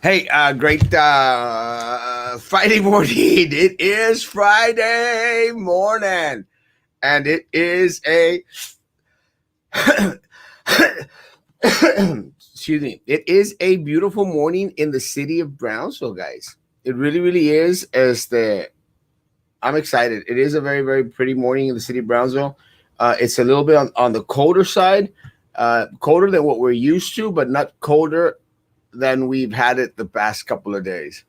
Hey, great Friday morning. It is Friday morning, and it is a excuse me. It is a beautiful morning in the city of Brownsville, guys. It really, really is. I'm excited. It is a very, very pretty morning in the city of Brownsville. It's a little bit on the colder side, colder than what we're used to, but not colder than we've had it the past couple of days.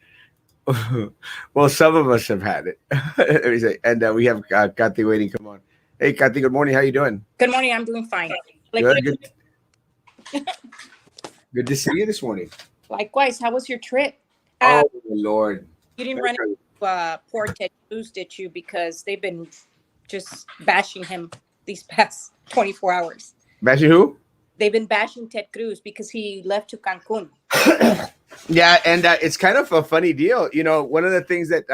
Well, some of us have had it. Let me say, and we have Kathy waiting. Come on, hey Kathy. Good morning. How you doing? Good morning. I'm doing fine. Like Good. Good. Good to see you this morning. likewise, how was your trip? Uh, Oh Lord. you didn't run into poor Ted Cruz, did you? Because they've been just bashing him these past 24 hours. Bashy who? They've been bashing Ted Cruz because he left to Cancun. Yeah, and it's kind of a funny deal. You know, one of the things that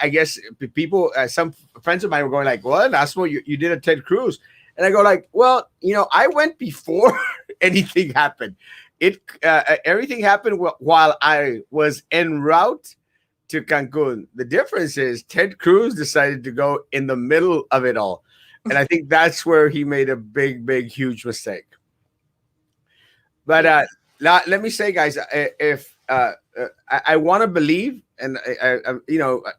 I guess people, some friends of mine were going like, "What, Erasmo, you did a Ted Cruz," and I go like, "Well, I went before anything happened. Everything happened while I was en route to Cancun. The difference is Ted Cruz decided to go in the middle of it all, and I think that's where he made a big, big, huge mistake. But Yeah. let me say, guys, if I want to believe, and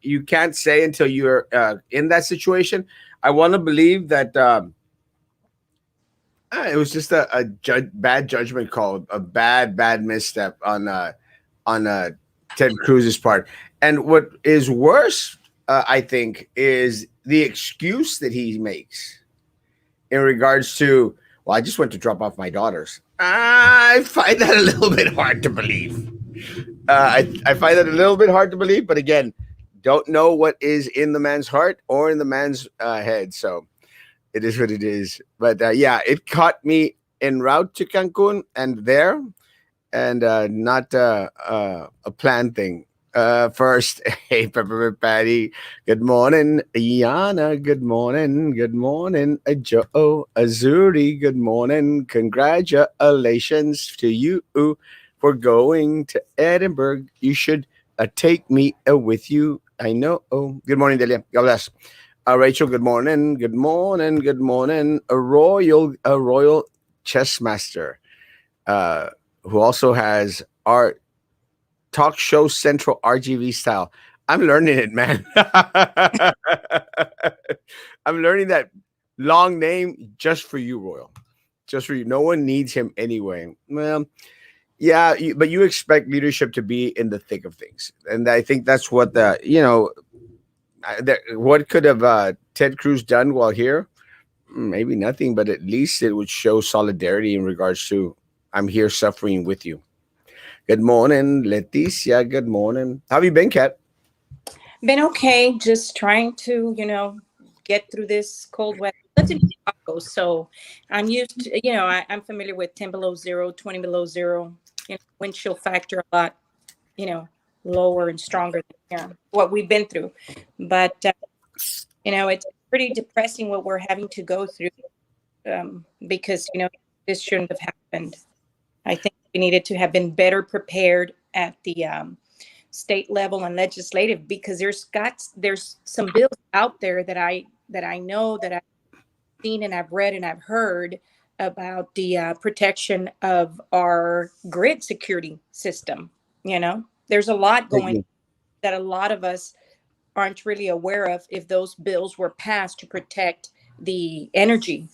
you can't say until you're in that situation. I want to believe that it was just a bad judgment call, a bad misstep on Ted Cruz's part. And what is worse, I think, is the excuse that he makes in regards to, well, I just went to drop off my daughters. I find that a little bit hard to believe. I find that a little bit hard to believe, but again, don't know what is in the man's heart or in the man's head. So it is what it is. But yeah, it caught me en route to Cancun and there, and not a planned thing. First, hey, Peppermint Patty. Good morning, Iana. Good morning. Good morning, Joe Azuri. Good morning. Congratulations to you for going to Edinburgh. You should take me with you. I know. Oh, good morning, Delia. God bless. Rachel, good morning. Good morning. Good morning. A royal chess master, uh, who also has art talk show central RGV style. I'm learning it, man. I'm learning that long name just for you, Royal. Just for you. No one needs him anyway. Well, yeah, but you expect leadership to be in the thick of things, and I think that's what what could have Ted Cruz done while here? Maybe nothing, but at least it would show solidarity in regards to I'm here suffering with you. Good morning, Leticia. Good morning. How have you been, Kat? Been okay, just trying to, get through this cold weather. That's in Chicago, so I'm used to, I'm familiar with 10 below zero, 20 below zero, wind chill factor a lot, you know, lower and stronger than what we've been through. But, it's pretty depressing what we're having to go through because, this shouldn't have happened. I think we needed to have been better prepared at the state level and legislative because there's some bills out there that I know that I've seen and I've read and I've heard about the protection of our grid security system. There's a lot Thank going you. that a lot of us aren't really aware of if those bills were passed to protect the energy,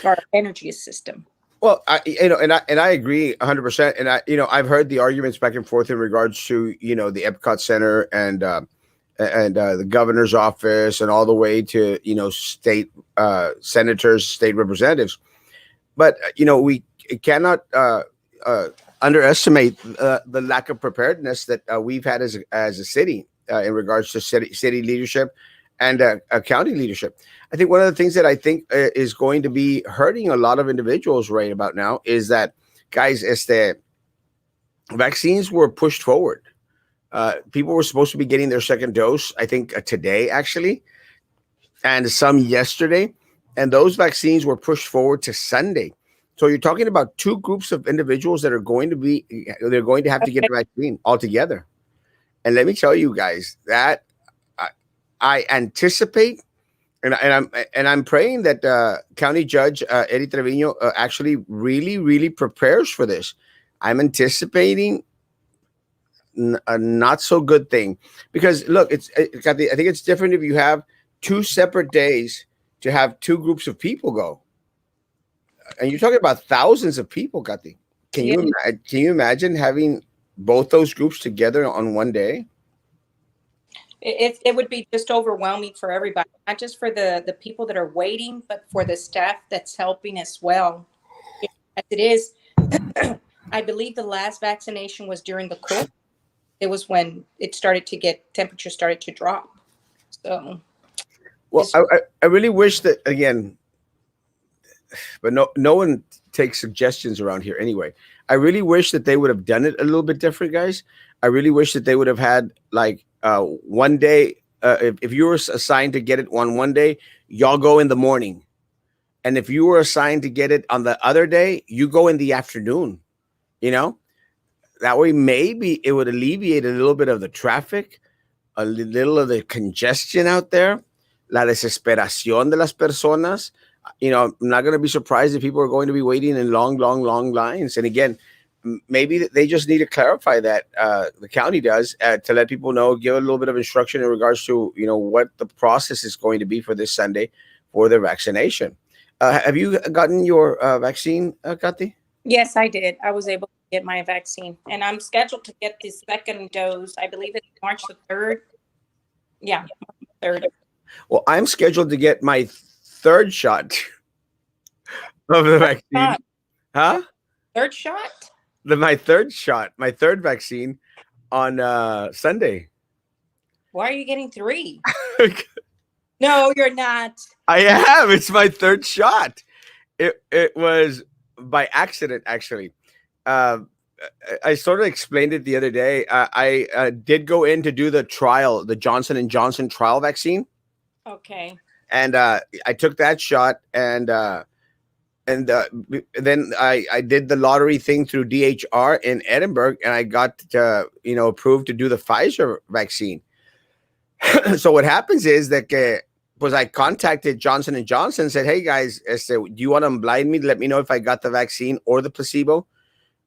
our energy system. Well, and I agree 100%. And I've heard the arguments back and forth in regards to the Epcot Center and the governor's office and all the way to state senators, state representatives. But we cannot underestimate the lack of preparedness that we've had as a city in regards to city leadership and county leadership. I think one of the things that I think is going to be hurting a lot of individuals right about now is that, guys, vaccines were pushed forward. People were supposed to be getting their second dose, I think today actually, and some yesterday, and those vaccines were pushed forward to Sunday. So you're talking about two groups of individuals that are going to be they're going to have to get Okay. a vaccine altogether. And let me tell you guys that I, I anticipate and I'm praying that County Judge Eddie Trevino actually really prepares for this. I'm anticipating a not so good thing because look, I think it's different if you have two separate days to have two groups of people go, and you're talking about thousands of people, Kati. Yeah. Can you imagine having both those groups together on one day? It would be just overwhelming for everybody, not just for the people that are waiting, but for the staff that's helping as well. As it is, I believe the last vaccination was during the cold. It was when it started to get temperature started to drop. So Well, it's I really wish that again, but no one takes suggestions around here anyway. I really wish that they would have done it a little bit different, guys. I really wish that they would have had like one day. If you were assigned to get it on one day, y'all go in the morning, and if you were assigned to get it on the other day, you go in the afternoon. You know, that way maybe it would alleviate a little bit of the traffic, a little of the congestion out there, la desesperación de las personas. I'm not going to be surprised if people are going to be waiting in long lines. And again, maybe they just need to clarify that the county does to let people know, give a little bit of instruction in regards to what the process is going to be for this Sunday for their vaccination. Have you gotten your vaccine, Kathy? yes, I did. I was able to get my vaccine, and I'm scheduled to get the second dose. I believe it's March the 3rd. Yeah, 3rd. Well, I'm scheduled to get my third shot of the Third vaccine. shot. Huh? Third shot. My third shot, my third vaccine on Sunday. Why are you getting three? No, you're not. I am. It's my third shot. It was by accident, actually. Uh, I sort of explained it the other day. I did go in to do the trial, the Johnson & Johnson trial vaccine, Okay. and I took that shot, and then I did the lottery thing through DHR in Edinburgh, and I got approved to do the Pfizer vaccine. So what happens is that was I contacted Johnson and Johnson, said, "Hey guys, do you want to blind me to let me know if I got the vaccine or the placebo?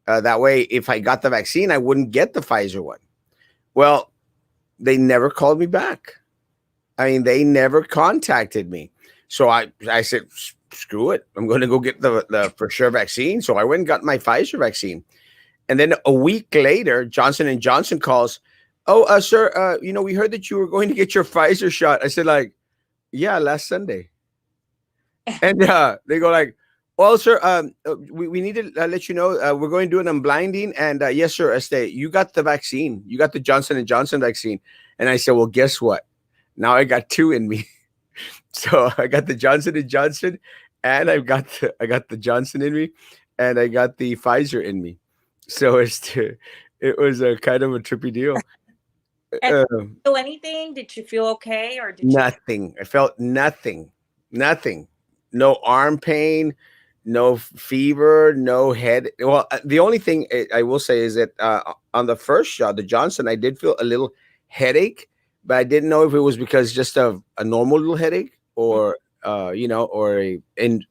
That way, if I got the vaccine, I wouldn't get the Pfizer one." Well, they never called me back. I mean, they never contacted me. So I said, screw it. I'm going to go get the for sure vaccine. So I went and got my Pfizer vaccine. And then a week later, Johnson and Johnson calls, "Oh, sir, we heard that you were going to get your Pfizer shot." I said, like, "Yeah, last Sunday." And they go like, "Well, sir, we need to let you know we're going to do an unblinding." And yes, sir, you got the vaccine. You got the Johnson & Johnson vaccine. And I said, "Well, guess what? Now I got two in me." So I got the Johnson & Johnson, and I got the Johnson in me, and I got the Pfizer in me. So it was a kind of a trippy deal. And Uh, feel anything? Did you feel okay, or did you? Nothing. I felt nothing. Nothing. No arm pain, no fever, no head. Well, the only thing I will say is that on the first shot, the Johnson, I did feel a little headache, but I didn't know if it was because just of a normal little headache or or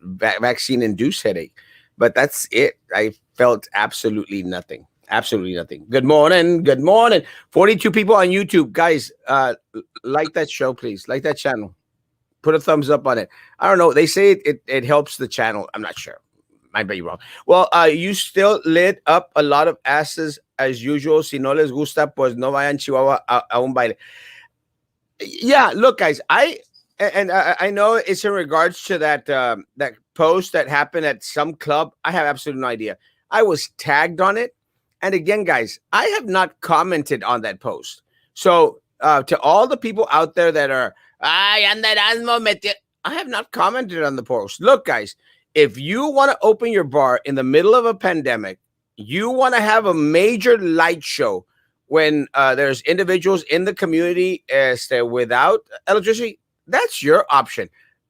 vaccine induced headache. But that's it. I felt absolutely nothing. Absolutely nothing. Good morning. Good morning. 42 people on YouTube. Guys, like that show, please. Like that channel. Put a thumbs up on it. I don't know. They say it helps the channel. I'm not sure. Might be wrong. Well, you still lit up a lot of asses as usual. Si no les gusta, pues no vayan Chihuahua a un baile. Yeah, look, guys, I know it's in regards to that post that happened at some club. I have absolutely no idea. I was tagged on it, and again, guys, I have not commented on that post. So to all the people out there that are, ay, anda Erasmo metió, I have not commented on the post. Look, guys, if you want to open your bar in the middle of a pandemic, you want to have a major light show when there's individuals in the community without electricity, that's your option.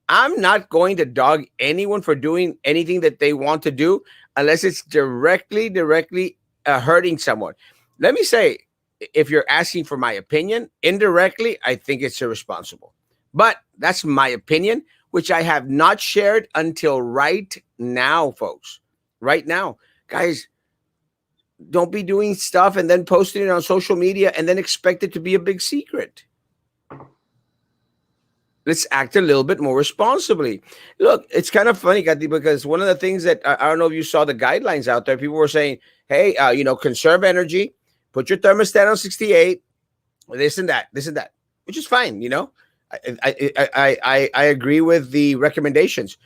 I'm not going to dog anyone for doing anything that they want to do unless it's directly hurting someone. Let me say, if you're asking for my opinion, indirectly, I think it's irresponsible. But that's my opinion, which I have not shared until right now, folks. Right now, guys, don't be doing stuff and then posting it on social media and then expect it to be a big secret. Let's act a little bit more responsibly. Look, it's kind of funny, Kathy, because one of the things that I don't know if you saw the guidelines out there, people were saying, hey, conserve energy, put your thermostat on 68, this and that, which is fine. I agree with the recommendations.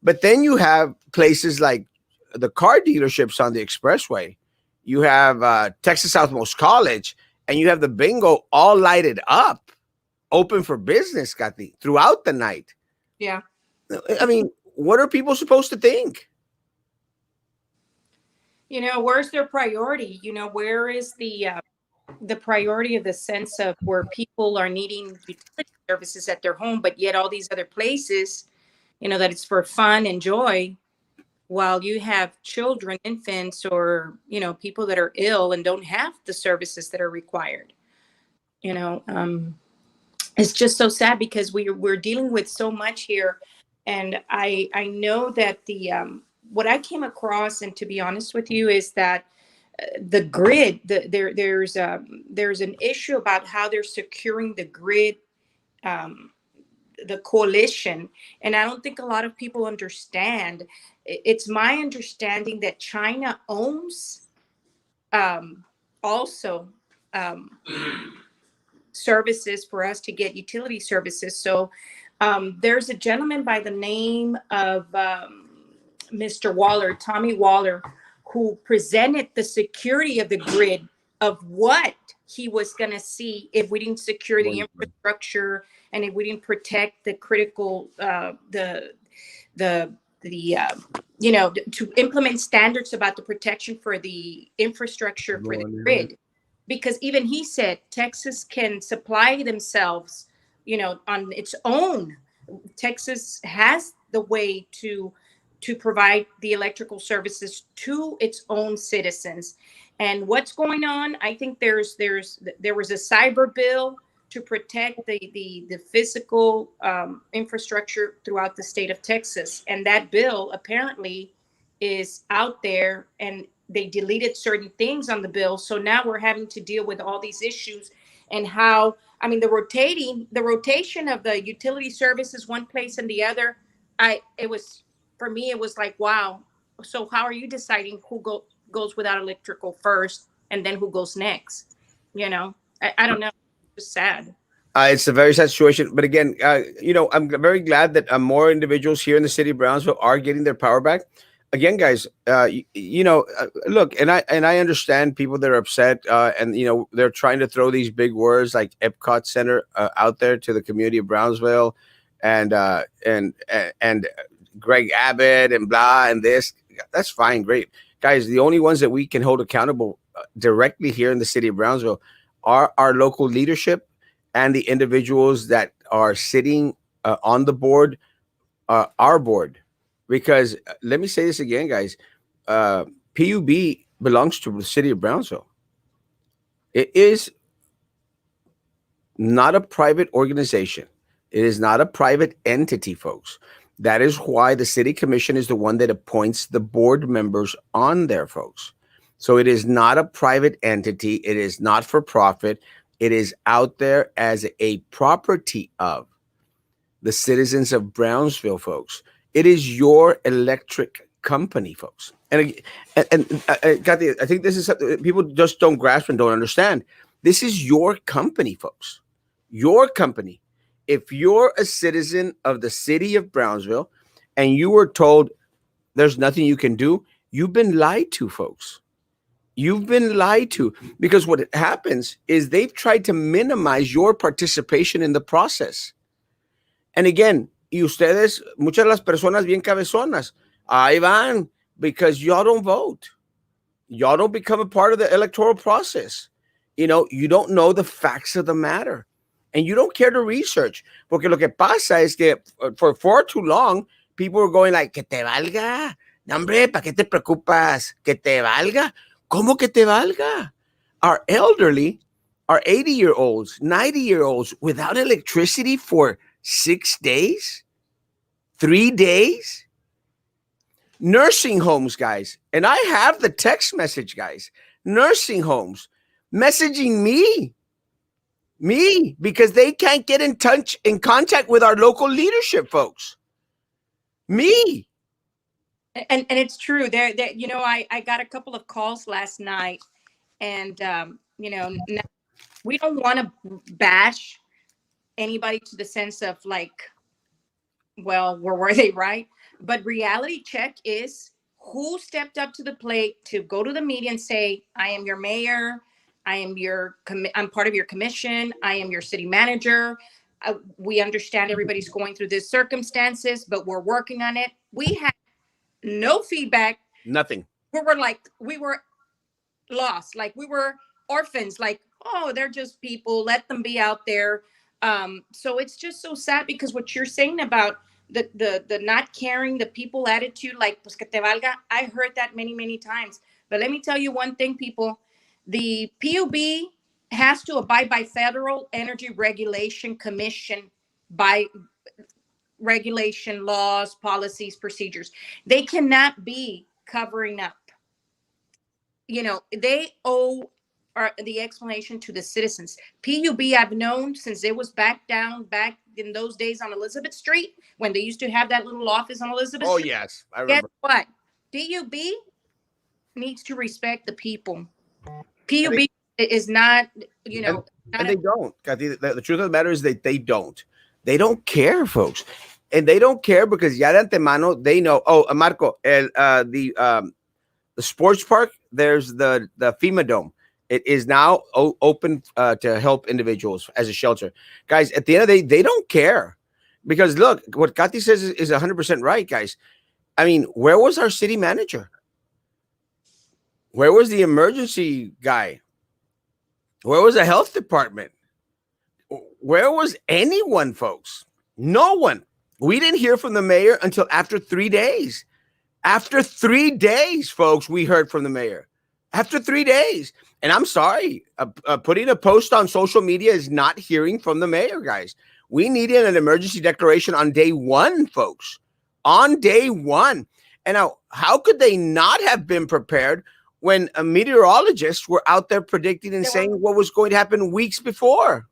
But then you have places like the car dealerships on the expressway. You have Texas Southmost College, and you have the bingo all lighted up, open for business, Kathy, throughout the night. Yeah. I mean, what are people supposed to think? Where's their priority? Where is the priority of the sense of where people are needing utility services at their home, but yet all these other places, that it's for fun and joy, while you have children, infants, or people that are ill and don't have the services that are required. You know, it's just so sad because we're dealing with so much here, and I know that the what I came across, and to be honest with you, is that the grid, there's an issue about how they're securing the grid, um, the coalition, and I don't think a lot of people understand. It's my understanding that China owns, also, um, services for us to get utility services. So there's a gentleman by the name of Mr. Waller, Tommy Waller, who presented the security of the grid, of what he was going to see if we didn't secure the infrastructure and if we didn't protect the critical, the to implement standards about the protection for the infrastructure for the grid. Because even he said Texas can supply themselves, on its own. Texas has the way to provide the electrical services to its own citizens. And what's going on? I think there was a cyber bill to protect the physical infrastructure throughout the state of Texas, and that bill apparently is out there, and they deleted certain things on the bill. So now we're having to deal with all these issues, and how, I mean, the rotation of the utility services one place and the other. It was, for me, it was like, wow. So how are you deciding who goes without electrical first, and then who goes next? I don't know. It's just sad. It's a very sad situation. But again, I'm very glad that more individuals here in the city of Brownsville are getting their power back. Again, guys, look, and I understand people that are upset, and they're trying to throw these big words like Epcot Center out there to the community of Brownsville, and and Greg Abbott and blah and this. That's fine, great, guys. The only ones that we can hold accountable directly here in the city of Brownsville are our local leadership and the individuals that are sitting on the board, our board. Because let me say this again, guys, uh, PUB belongs to the city of Brownsville. It is not a private organization. It is not a private entity, folks. That is why the city commission is the one that appoints the board members on there, folks. So it is not a private entity. It is not for profit. It is out there as a property of the citizens of Brownsville, folks. It is your electric company, folks. Kathy, I think this is something people just don't grasp and don't understand. This is your company, folks. Your company. If you're a citizen of the city of Brownsville and you were told there's nothing you can do, you've been lied to, folks. You've been lied to, because what happens is they've tried to minimize your participation in the process. And again, y ustedes, muchas de las personas bien cabezonas, ahí van, because y'all don't vote. Y'all don't become a part of the electoral process. You don't know the facts of the matter. and you don't care to research. Porque lo que pasa es que for far too long, people were going like, que te valga. No, hombre, ¿para qué te preocupas? Que te valga. ¿Cómo que te valga? Our elderly, our 80-year-olds, 90-year-olds without electricity for 6 days, 3 days. Nursing homes, guys. And I have the text message, guys. Nursing homes messaging me, because they can't get in contact with our local leadership folks. Me. And it's true. There, you know, I got a couple of calls last night, and you know, we don't want to bash anybody to the sense of like, well, were they right? But reality check is who stepped up to the plate to go to the media and say, I am your mayor, I'm part of your commission, I am your city manager. We understand everybody's going through these circumstances, but we're working on it. We had no feedback. Nothing. We were lost. Like we were orphans. Like, oh, they're just people. Let them be out there. So it's just so sad because what you're saying about the not caring, the people attitude, like pues que te valga. I heard that many times. But let me tell you one thing, people. The PUB has to abide by Federal Energy Regulation Commission by regulation, laws, policies, procedures. They cannot be covering up. You know, they owe the explanation to the citizens. PUB, I've known since it was back in those days on Elizabeth Street when they used to have that little office on Elizabeth Street. Oh, yes. I remember. Guess what? PUB needs to respect the people. PUB is not, you know. And they don't. The truth of the matter is that they don't. They don't care, folks. And they don't care because ya de antemano, they know. Oh, Marco, the sports park, there's the FEMA dome. It is now open to help individuals as a shelter. Guys, at the end of the day, they don't care. Because look, what Katy says is 100% right, guys. I mean, where was our city manager? Where was the emergency guy? Where was the health department? Where was anyone, folks? No one. We didn't hear from the mayor until after 3 days. After 3 days, folks, we heard from the mayor. After 3 days. And I'm sorry, putting a post on social media is not hearing from the mayor, guys. We needed an emergency declaration on day one, folks. On day one. And now, how could they not have been prepared when meteorologists were out there predicting and saying what was going to happen weeks before?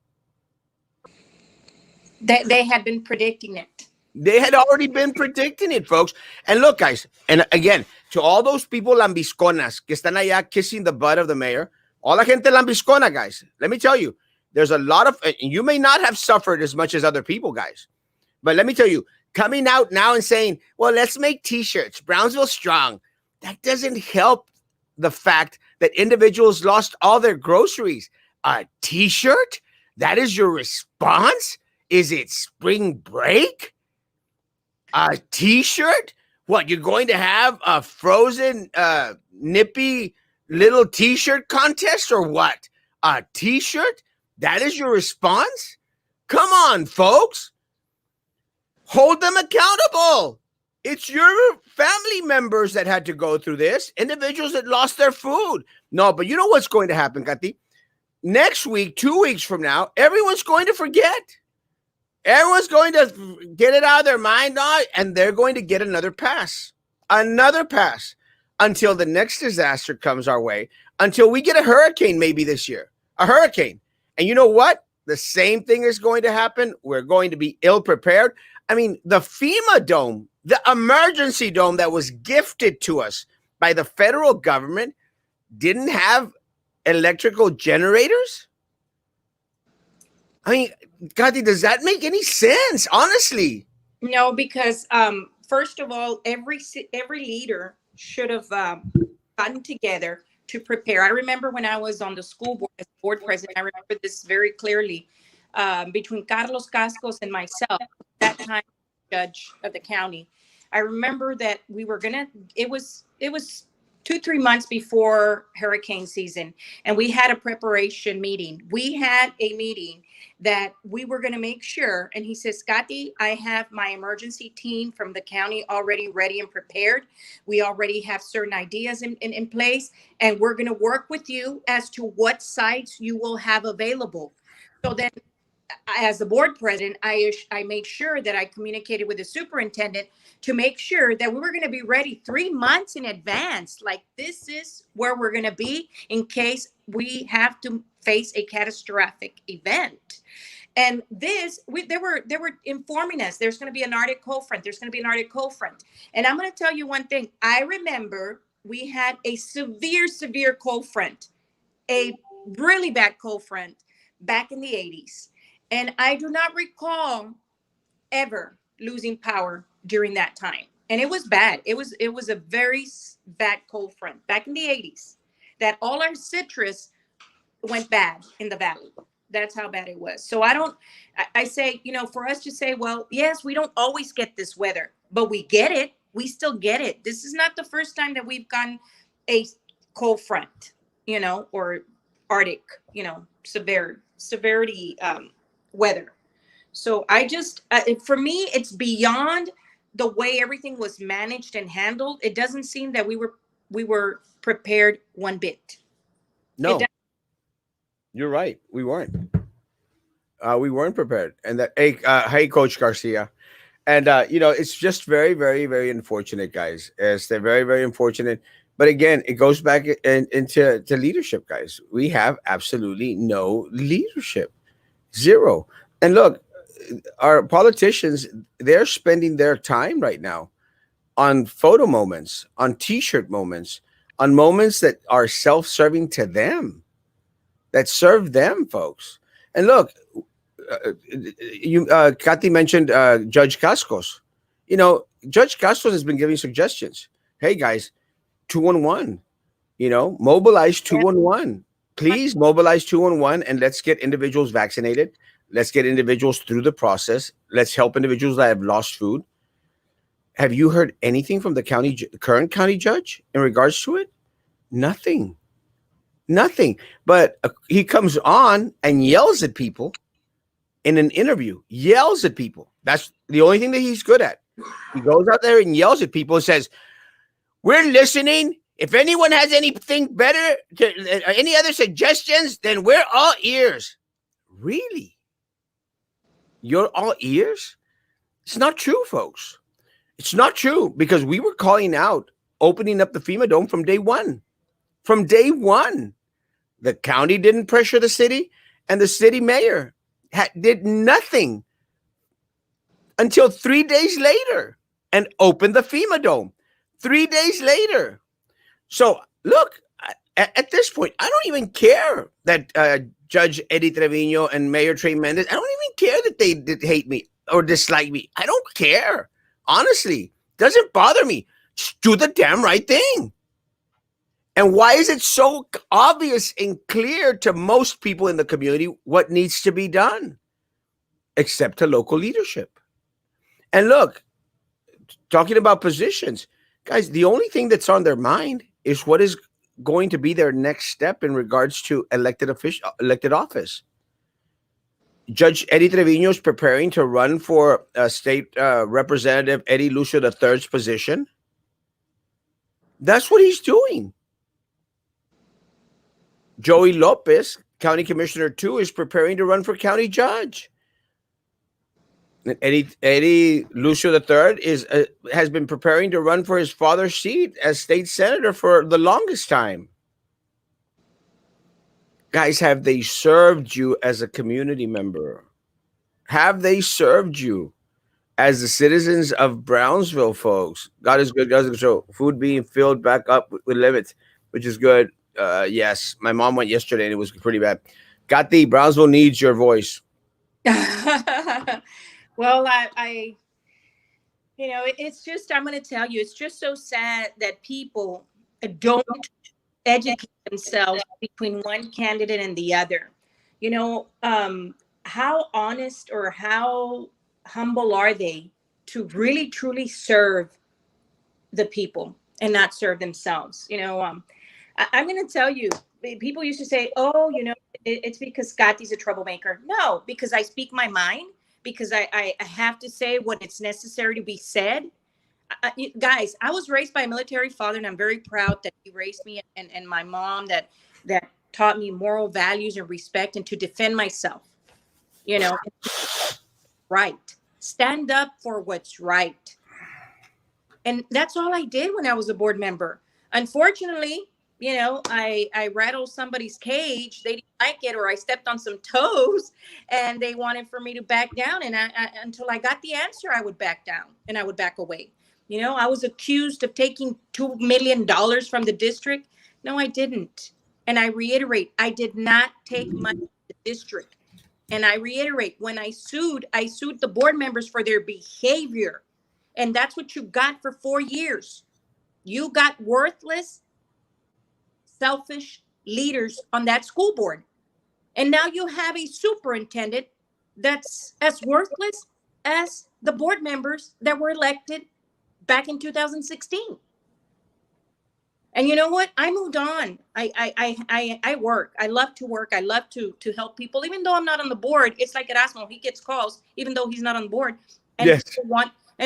They had been predicting it. They had already been predicting it, folks. And look, guys, and again, to all those people lambisconas que están allá kissing the butt of the mayor, all la gente lambiscona, guys, let me tell you, there's a lot of, and you may not have suffered as much as other people, guys, but let me tell you, coming out now and saying, well, let's make T-shirts, Brownsville strong, that doesn't help the fact that individuals lost all their groceries. A T-shirt? That is your response? Is it spring break? A T-shirt? What, you're going to have a frozen, nippy little T-shirt contest or what? A T-shirt? That is your response? Come on, folks. Hold them accountable. It's your family members that had to go through this, individuals that lost their food. No, but you know what's going to happen, Katy? Next week, 2 weeks from now, everyone's going to forget. Everyone's going to get it out of their mind, and they're going to get another pass until the next disaster comes our way, until we get a hurricane maybe this year, a hurricane. And you know what? The same thing is going to happen. We're going to be ill prepared. I mean, the FEMA dome, the emergency dome that was gifted to us by the federal government didn't have electrical generators. I mean, Katy, does that make any sense? Honestly, no, because first of all, every leader should have gotten together to prepare. I remember when I was on the school board as board president. I remember this very clearly. Between Carlos Cascos and myself, that time judge of the county, I remember that we were gonna. It was 2-3 months before hurricane season, and we had a preparation meeting. We had a meeting that we were going to make sure, and he says, Scotty, I have my emergency team from the county already ready and prepared. We already have certain ideas in place, and we're going to work with you as to what sites you will have available. So then, as the board president, I made sure that I communicated with the superintendent to make sure that we were going to be ready 3 months in advance. Like, this is where we're going to be in case we have to face a catastrophic event. And they were informing us there's going to be an Arctic cold front. There's going to be an Arctic cold front. And I'm going to tell you one thing. I remember we had a severe cold front, a really bad cold front back in the 80s. And I do not recall ever losing power during that time. And it was bad. It was a very bad cold front back in the 80s that all our citrus went bad in the valley. That's how bad it was. So I say, for us to say, well, yes, we don't always get this weather, but we get it. We still get it. This is not the first time that we've gotten a cold front, or Arctic, severity weather. So for me, it's beyond the way everything was managed and handled. It doesn't seem that we were prepared one bit. No, you're right. We weren't. We weren't prepared. And that, hey, Coach Garcia. And it's just very, very, very unfortunate, guys. They're very, very unfortunate. But again, it goes back into to leadership, guys. We have absolutely no leadership, zero. And look, our politicians, they're spending their time right now on photo moments, on T-shirt moments, on moments that are self-serving to them, that serve them, folks. And look, Kathy mentioned Judge Cascos. Judge Cascos has been giving suggestions. Hey, guys, 211. Mobilize Yeah. 211. Please mobilize 211 and let's get individuals vaccinated. Let's get individuals through the process. Let's help individuals that have lost food. Have you heard anything from the current county judge in regards to it? Nothing. Nothing. But he comes on and yells at people in an interview, yells at people. That's the only thing that he's good at. He goes out there and yells at people and says, we're listening. If anyone has anything better, any other suggestions, then we're all ears. Really? You're all ears? It's not true, folks. It's not true, because we were calling out opening up the FEMA dome from day one. From day one. The county didn't pressure the city, and the city mayor did nothing until 3 days later and opened the FEMA dome. 3 days later. So, look, at this point, I don't even care that Judge Eddie Trevino and Mayor Trey Mendez, I don't even care that they did hate me or dislike me. I don't care. Honestly, doesn't bother me. Just do the damn right thing. And why is it so obvious and clear to most people in the community what needs to be done? Except to local leadership. And look, talking about positions, guys, the only thing that's on their mind is what is going to be their next step in regards to elected office. Judge Eddie Trevino is preparing to run for State Representative Eddie Lucio III's position. That's what he's doing. Joey Lopez, County Commissioner 2, is preparing to run for county judge. Eddie Lucio III has been preparing to run for his father's seat as state senator for the longest time. Guys, have they served you as a community member? Have they served you as the citizens of Brownsville, folks? God is good. God is good. So food being filled back up with limits, which is good. Yes, my mom went yesterday and it was pretty bad. Kathy, Brownsville needs your voice. Well, it's just, I'm going to tell you, it's just so sad that people don't educate themselves between one candidate and the other. How honest or how humble are they to really truly serve the people? and not serve themselves. I'm going to tell you, people used to say, oh, it's because Scotty's a troublemaker. No, because I speak my mind, because I have to say what it's necessary to be said. Guys, I was raised by a military father, and I'm very proud that he raised me, and my mom that taught me moral values and respect and to defend myself, right. Stand up for what's right. And that's all I did when I was a board member. Unfortunately, I rattled somebody's cage. They didn't like it, or I stepped on some toes, and they wanted for me to back down. And until I got the answer, I would back down and I would back away. I was accused of taking $2 million from the district. No, I didn't. And I reiterate, I did not take money from the district. And I reiterate, when I sued the board members for their behavior. And that's what you got for 4 years. You got worthless, selfish leaders on that school board. And now you have a superintendent that's as worthless as the board members that were elected back in 2016. And you know what? I moved on. I work. I love to work. I love to help people. Even though I'm not on the board, it's like Erasmo. He gets calls, even though he's not on the board. And Yes.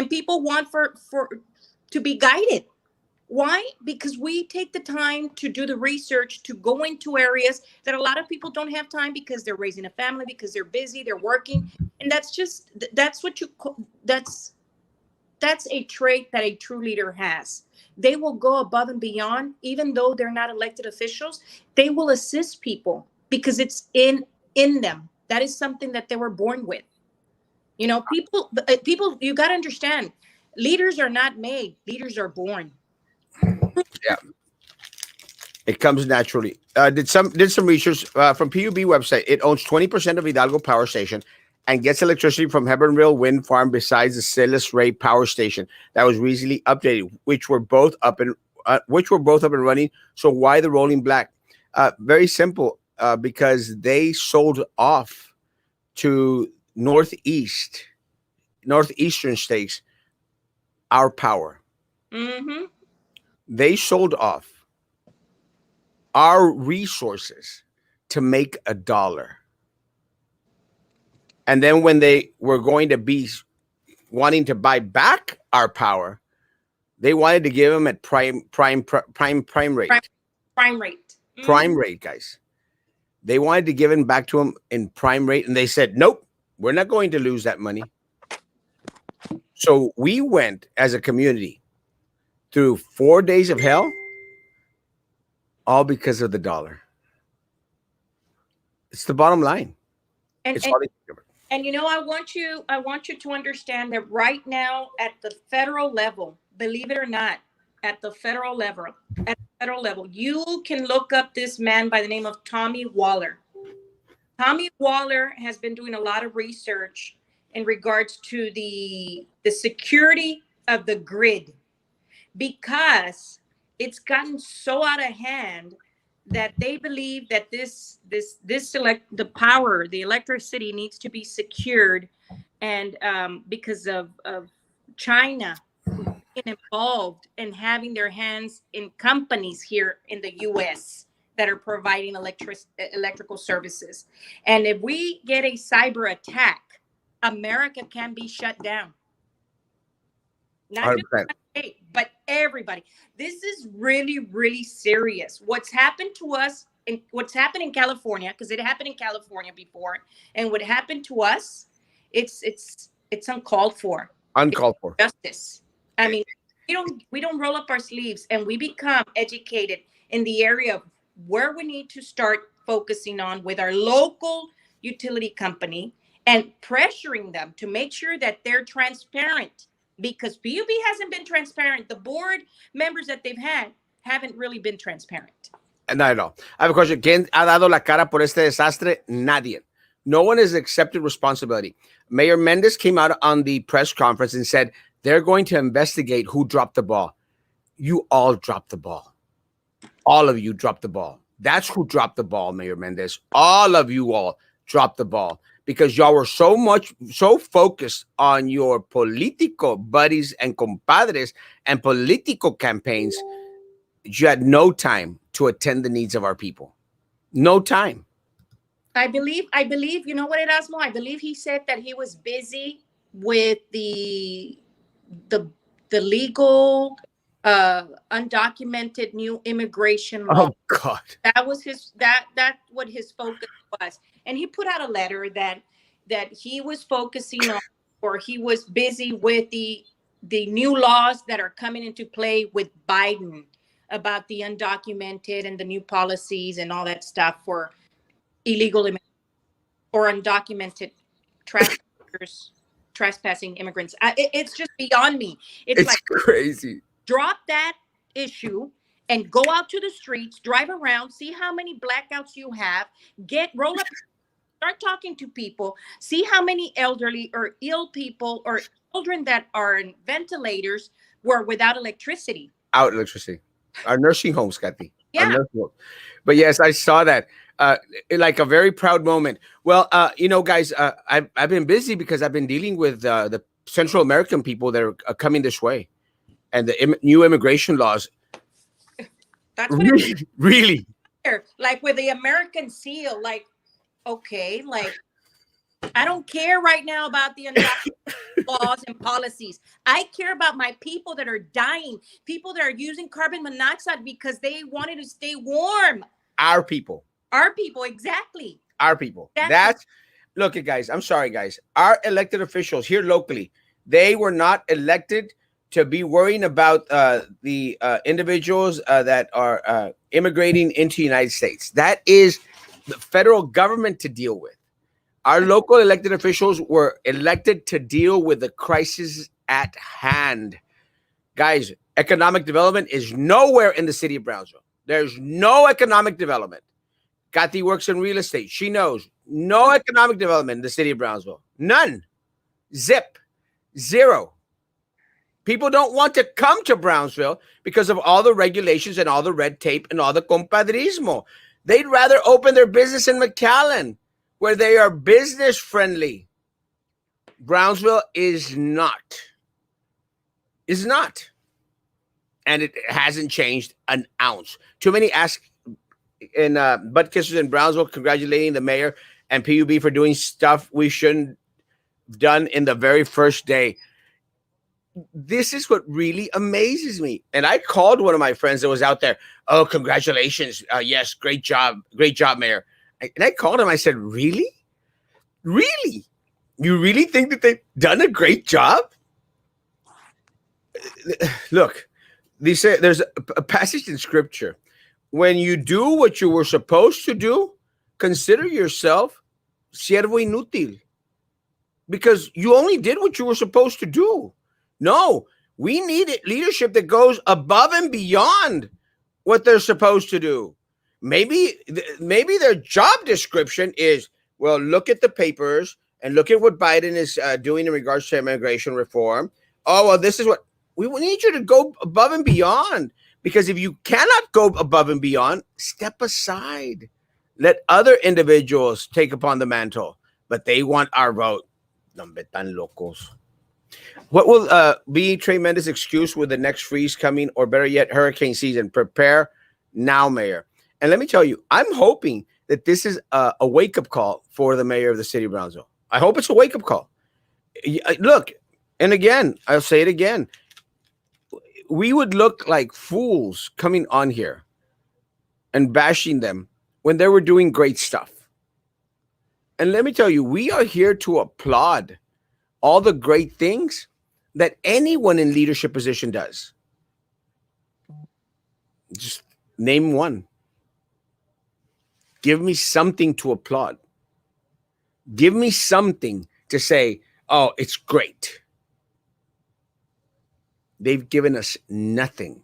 people want for to be guided. Why? Because we take the time to do the research, to go into areas that a lot of people don't have time, because they're raising a family, because they're busy, they're working. And that's what that's a trait that a true leader has. They will go above and beyond, even though they're not elected officials. They will assist people because it's in them. That is something that they were born with. People, you got to understand, leaders are not made, leaders are born. Yeah. It comes naturally. Did some research from PUB website. It owns 20% of Hidalgo Power Station and gets electricity from Hebbronville Wind Farm, besides the Silas Ray Power Station that was recently updated, which were both up and running. So why the rolling black? Very simple. Because they sold off to northeastern states our power. Mm-hmm. They sold off our resources to make $1. And then when they were going to be wanting to buy back our power, they wanted to give them at prime rate. Prime rate. Mm-hmm. Prime rate, guys. They wanted to give it back to them in prime rate, and they said, nope, we're not going to lose that money. So we went as a community through 4 days of hell, all because of the dollar. It's the bottom line. And I want you to understand that right now at the federal level, believe it or not, at the federal level, you can look up this man by the name of Tommy Waller. Tommy Waller has been doing a lot of research in regards to the security of the grid, because it's gotten so out of hand that they believe that the power, the electricity needs to be secured. And because of China being involved and having their hands in companies here in the US that are providing electrical services. And if we get a cyber attack, America can be shut down. Not just 100%. But everybody. This is really, really serious. What's happened to us and what's happened in California, because it happened in California before, and what happened to us, it's uncalled for. Uncalled for. Justice. I mean, we don't roll up our sleeves, and we become educated in the area of where we need to start focusing on with our local utility company and pressuring them to make sure that they're transparent. Because PUB hasn't been transparent. The board members that they've had haven't really been transparent. Not at all. I have a question. ¿Quién ha dado la cara por este desastre? Nadie. No one has accepted responsibility. Mayor Mendez came out on the press conference and said they're going to investigate who dropped the ball. You all dropped the ball. All of you dropped the ball. That's who dropped the ball, Mayor Mendez. All of you all dropped the ball because y'all were so focused on your political buddies and compadres and political campaigns, you had no time to attend the needs of our people. No time. I believe, you know what, Erasmo? I believe he said that he was busy with the the legal, undocumented new immigration law. Oh God. That was that what his focus was, and he put out a letter that he was focusing on, or he was busy with the new laws that are coming into play with Biden about the undocumented and the new policies and all that stuff for illegal or undocumented trespassers, trespassing immigrants. It's just beyond me. It's It's like, crazy. drop that issue and go out to the streets, drive around, see how many blackouts you have, roll up, start talking to people, see how many elderly or ill people or children that are in ventilators were without electricity. Out electricity. Our nursing homes, Kathy. Our Yeah. nursing homes. But yes, I saw that. Uh, like a very proud moment. Well, guys, I've been busy because I've been dealing with the Central American people that are coming this way, and the new immigration laws. That's what Really, really. it's like with the American seal. Like, okay, like, I don't care right now about the laws and policies. I care about my people that are dying, people that are using carbon monoxide because they wanted to stay warm. Our people. Our people, exactly. Our people. Exactly. Look, guys, I'm sorry, guys. Our elected officials here locally, they were not elected to be worrying about the individuals that are immigrating into the United States. That is the federal government to deal with. Our local elected officials were elected to deal with the crisis at hand. Guys, economic development is nowhere in the city of Brownsville. There's no economic development. Kathy works in real estate. She knows no economic development in the city of Brownsville. None. Zip. Zero. People don't want to come to Brownsville because of all the regulations and all the red tape and all the compadrismo. They'd rather open their business in McAllen, where they are business friendly. Brownsville is not. Is not. And it hasn't changed an ounce. Too many ask in butt kissers in Brownsville congratulating the mayor and PUB for doing stuff we shouldn't have done in the very first day. This is what really amazes me. And I called one of my friends that was out there. Oh, congratulations. Yes, great job, mayor. And I called him. I said, really? Really? You really think that they've done a great job? Look, they say there's a passage in scripture. When you do what you were supposed to do, consider yourself siervo inútil, because you only did what you were supposed to do. No, we need leadership that goes above and beyond what they're supposed to do. Maybe their job description is, well, look at the papers and look at what Biden is doing in regards to immigration reform. Oh, well, this is what we need you to go above and beyond. Because if you cannot go above and beyond, step aside. Let other individuals take upon the mantle. But they want our vote. Nombre tan locos. What will be Trey Mendes' excuse with the next freeze coming, or better yet, hurricane season? Prepare now, Mayor. And let me tell you, I'm hoping that this is a wake-up call for the mayor of the city of Brownsville. I hope it's a wake-up call. Look, and again, I'll say it again. We would look like fools coming on here and bashing them when they were doing great stuff. And let me tell you, we are here to applaud all the great things that anyone in leadership position does. Just name one. Give me something to applaud. Give me something to say, oh, it's great. They've given us nothing.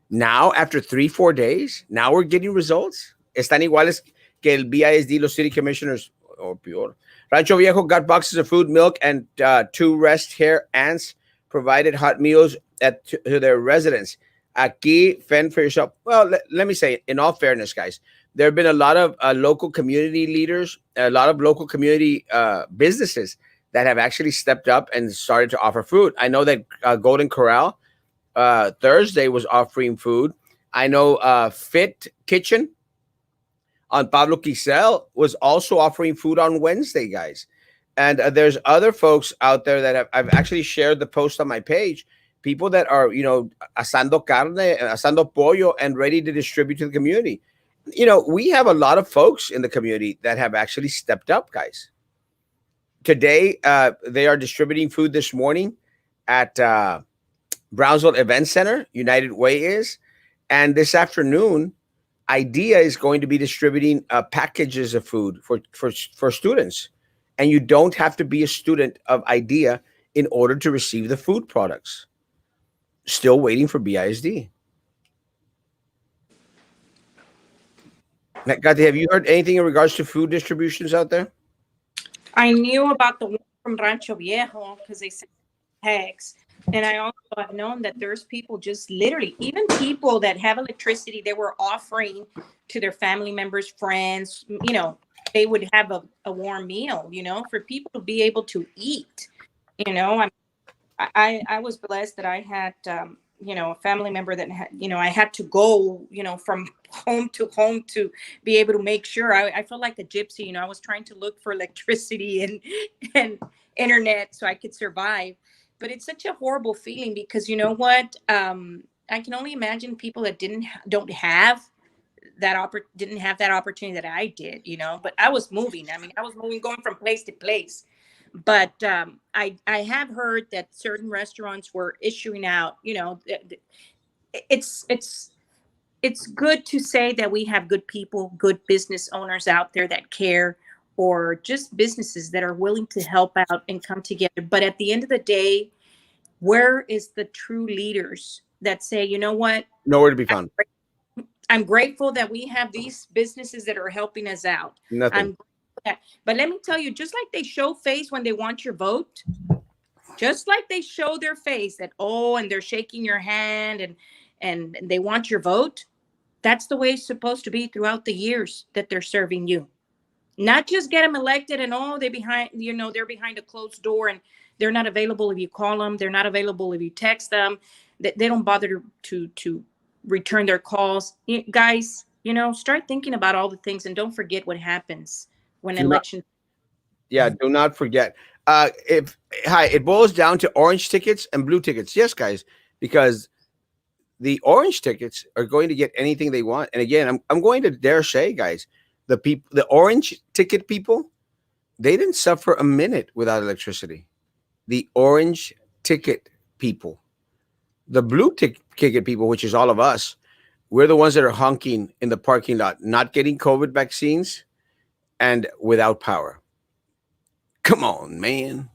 Now, after 3-4 days, now we're getting results. Están iguales que el BISD, los city commissioners, or peor. Rancho Viejo got boxes of food, milk, and 2 rest hair ants provided hot meals to their residents. Aquí, fend for yourself. Well, let me say, in all fairness, guys, there have been a lot of local community leaders, a lot of local community businesses that have actually stepped up and started to offer food. I know that Golden Corral Thursday was offering food. I know Fit Kitchen on Pablo Quisel was also offering food on Wednesday, guys. And there's other folks out there that I've actually shared the post on my page. People that are, asando carne, asando pollo, and ready to distribute to the community. We have a lot of folks in the community that have actually stepped up, guys. Today, they are distributing food this morning at Brownsville Event Center. United Way is, and this afternoon, Idea is going to be distributing packages of food for students, and you don't have to be a student of Idea in order to receive the food products. Still waiting for BISD. Now, Kathy, have you heard anything in regards to food distributions out there? I knew about the one from Rancho Viejo because they sent tags. And I also have known that there's people just literally, even people that have electricity, they were offering to their family members, friends, they would have a warm meal, for people to be able to eat. I was blessed that I had, a family member that had, I had to go, from home to home to be able to make sure. I felt like a gypsy, I was trying to look for electricity and internet so I could survive. But it's such a horrible feeling because you know what? I can only imagine people that don't have didn't have that opportunity that I did, But I was moving. I mean, I was moving, going from place to place. But I have heard that certain restaurants were issuing out. It's it's it's good to say that we have good people, good business owners out there that care, or just businesses that are willing to help out and come together. But at the end of the day, where is the true leaders that say, you know what? Nowhere to be found. I'm grateful that we have these businesses that are helping us out. Nothing. But let me tell you, just like they show face when they want your vote, just like they show their face that, and they're shaking your hand and they want your vote, that's the way it's supposed to be throughout the years that they're serving you. Not just get them elected and they're behind a closed door and they're not available if you call them, they're not available if you text them, they don't bother to return their calls. Guys, start thinking about all the things and don't forget what happens when election. Do not forget. If Hi, it boils down to orange tickets and blue tickets. Yes, guys, because the orange tickets are going to get anything they want. And again, I'm going to dare say, guys, the orange ticket people, they didn't suffer a minute without electricity. The orange ticket people, the blue ticket people, which is all of us, we're the ones that are honking in the parking lot, not getting COVID vaccines and without power. Come on, man.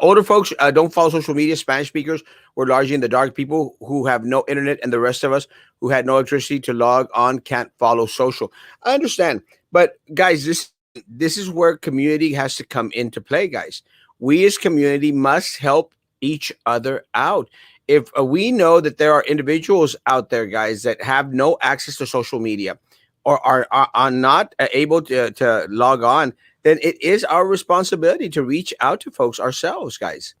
Older folks don't follow social media. Spanish speakers were largely in the dark. People who have no internet and the rest of us who had no electricity to log on can't follow social. I understand, but guys, this is where community has to come into play, guys. We as community must help each other out. If we know that there are individuals out there, guys, that have no access to social media or are not able to log on, then it is our responsibility to reach out to folks ourselves, guys.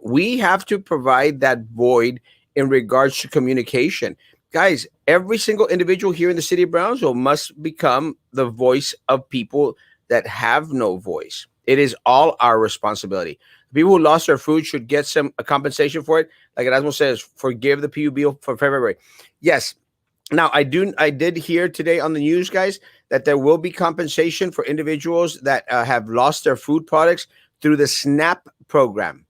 We have to provide that void in regards to communication. Guys, every single individual here in the city of Brownsville must become the voice of people that have no voice. It is all our responsibility. People who lost their food should get a compensation for it. Like Erasmo says, forgive the PUB for February. Yes. Now, I did hear today on the news, guys, that there will be compensation for individuals that have lost their food products through the SNAP program.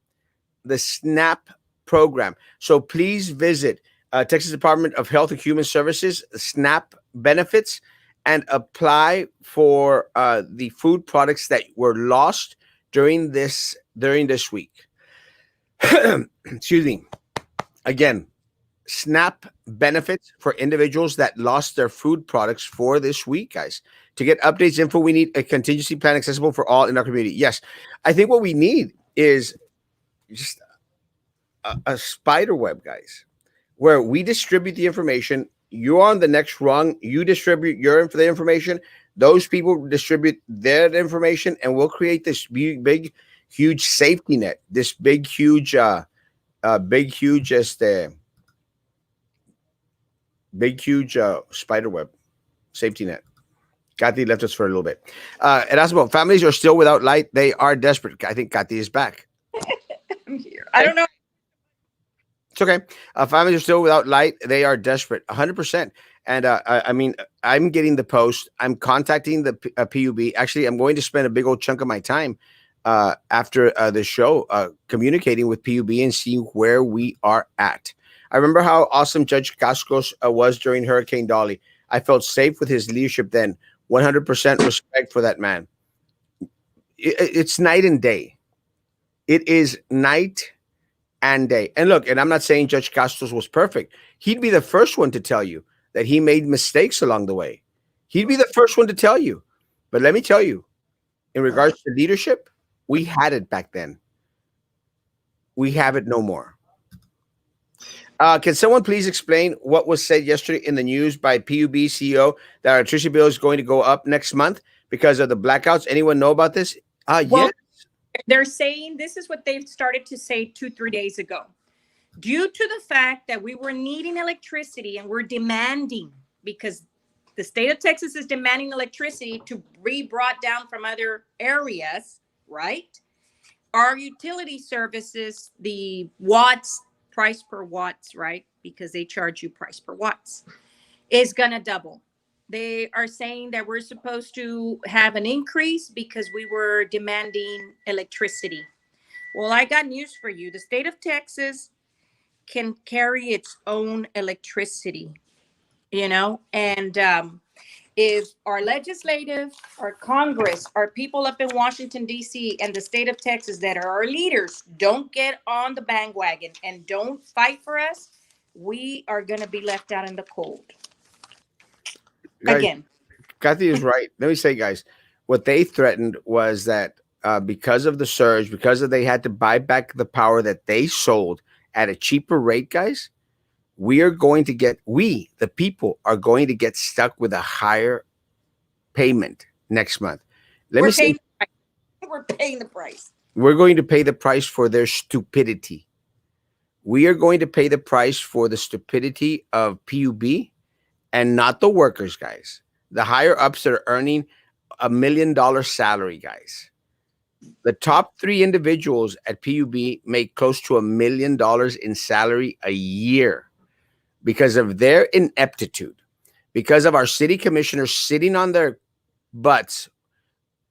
The SNAP program. So please visit Texas Department of Health and Human Services, SNAP benefits, and apply for the food products that were lost during this week. Excuse me. Again, SNAP benefits for individuals that lost their food products for this week, guys. To get updates, info, we need a contingency plan accessible for all in our community. Yes, I think what we need is just a spider web, guys. where we distribute the information. You're on the next rung. You distribute your the information. Those people distribute their information, and we'll create this big, huge safety net. This big, huge, big, huge spider web safety net. Kathy left us for a little bit. Erasmo, families are still without light. They are desperate. I think Kathy is back. I'm here. I don't know. It's okay. Families are still without light. They are desperate, 100%. And I mean, I'm getting the post. I'm contacting the PUB. Actually, I'm going to spend a big old chunk of my time after the show communicating with PUB and seeing where we are at. I remember how awesome Judge Cascos was during Hurricane Dolly. I felt safe with his leadership then. 100% respect for that man. It's night and day. It is night and day. And look, and I'm not saying Judge Castos was perfect. He'd be the first one to tell you that he made mistakes along the way. He'd be the first one to tell you. But let me tell you, in regards to leadership, we had it back then. We have it no more. Can someone please explain what was said yesterday in the news by PUB CEO that our electricity bill is going to go up next month because of the blackouts? Anyone know about this? Well, Yes. they're saying this is what they've started to say 2-3 days ago. Due to the fact that we were needing electricity and we're demanding, because the state of Texas is demanding electricity to be brought down from other areas, right? Our utility services, the watts, price per watts, right? Because they charge you price per watts, is going to double. They are saying that we're supposed to have an increase because we were demanding electricity. Well, I got news for you. The state of Texas can carry its own electricity, and if our legislative, our Congress, our people up in Washington, D.C., and the state of Texas that are our leaders don't get on the bandwagon and don't fight for us, we are going to be left out in the cold Guys, again. Kathy is right. Let me say, guys, what they threatened was that because of the surge, because of they had to buy back the power that they sold at a cheaper rate, guys, we, the people, are going to get stuck with a higher payment next month. Let We're me say, paying. We're paying the price. we're going to pay the price for their stupidity. We are going to pay the price for the stupidity of PUB and not the workers, guys. The higher ups that are earning $1 million salary, guys. The top three individuals at PUB make close to $1 million in salary a year because of their ineptitude, because of our city commissioners sitting on their butts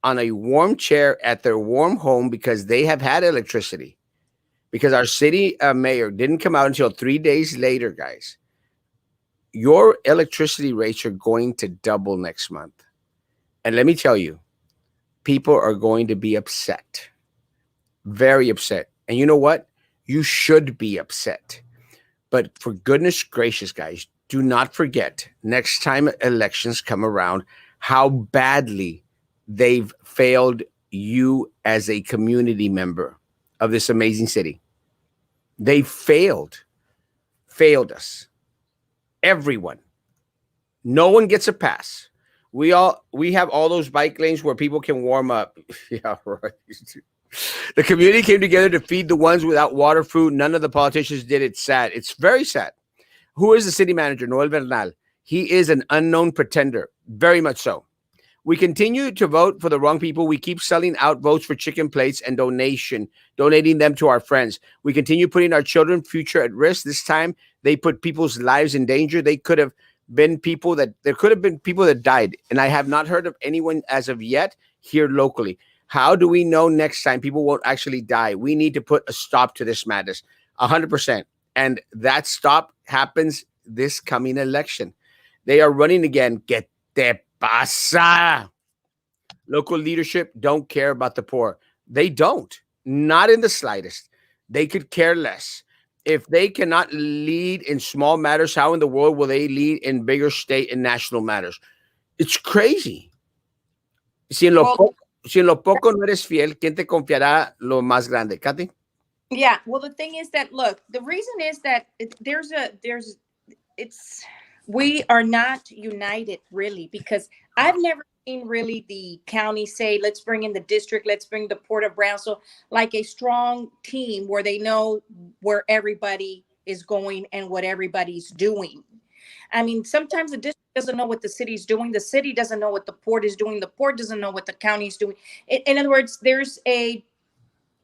on a warm chair at their warm home because they have had electricity, because our city mayor didn't come out until 3 days later, guys. Your electricity rates are going to double next month. And let me tell you, people are going to be upset, very upset. And you know what? You should be upset. But for goodness gracious, guys, do not forget next time elections come around how badly they've failed you as a community member of this amazing city. They failed us. Everyone. No one gets a pass. We have all those bike lanes where people can warm up. Yeah, right. The community came together to feed the ones without water, food. None of the politicians did. It's sad. It's very sad. Who is the city manager? Noel Bernal. He is an unknown pretender. Very much so. We continue to vote for the wrong people. We keep selling out votes for chicken plates and donating them to our friends. We continue putting our children's future at risk. This time, they put people's lives in danger. There could have been people that died. And I have not heard of anyone as of yet here locally. How do we know next time people won't actually die? We need to put a stop to this madness, 100%. And that stop happens this coming election. They are running again. Que te pasa? Local leadership don't care about the poor. They don't. Not in the slightest. They could care less. If they cannot lead in small matters, how in the world will they lead in bigger state and national matters? It's crazy. Si en lo, Well, poco, si en lo poco no eres fiel, ¿quién te confiará lo más grande? Katy? Yeah. Well, the thing is that, look, the reason is that it's we are not united really, because I've never seen really the county say, let's bring in the district, let's bring the Port of Brownsville, like a strong team where they know where everybody is going and what everybody's doing. I mean, sometimes the district doesn't know what the city's doing, the city doesn't know what the port is doing, the port doesn't know what the county's doing. In other words, there's a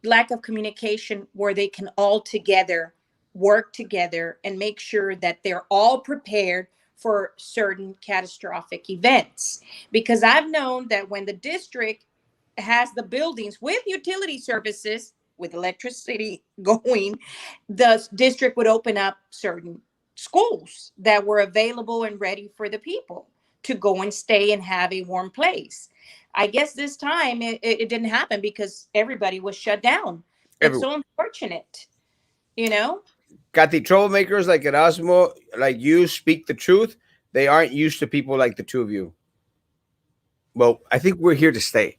lack of communication where they can all together work together and make sure that they're all prepared for certain catastrophic events. Because I've known that when the district has the buildings with utility services, with electricity going, the district would open up certain schools that were available and ready for the people to go and stay and have a warm place. I guess this time it didn't happen because everybody was shut down. It's Everyone. so unfortunate, you know? Got the troublemakers like Erasmo, like you, speak the truth. They aren't used to people like the two of you. Well, I think we're here to stay.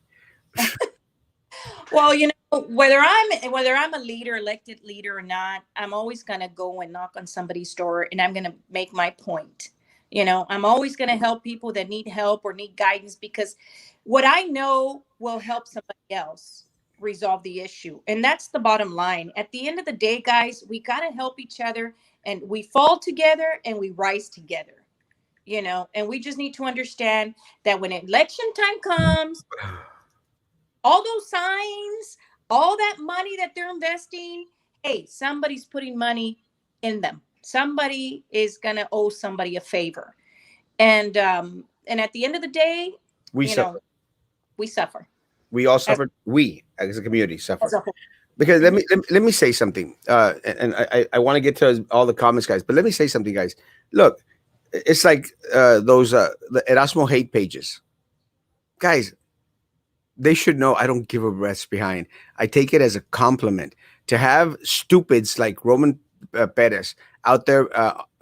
Well, whether I'm a leader, elected leader or not, I'm always gonna go and knock on somebody's door and I'm gonna make my point. I'm always gonna help people that need help or need guidance, because what I know will help somebody else resolve the issue. And that's the bottom line. At the end of the day, guys, we gotta help each other, and we fall together and we rise together. And we just need to understand that when election time comes, all those signs, all that money that they're investing, hey, somebody's putting money in them. Somebody is gonna owe somebody a favor. And at the end of the day, We you know, suffer. we suffer We all as, suffer. We as a community suffer. as a whole. Because let Mhm. me let me say something. And I want to get to all the comments, guys. But let me say something, guys. Look, it's like those the Erasmo hate pages, guys. They should know I don't give a rat's behind. I take it as a compliment to have stupids like Roman Perez out there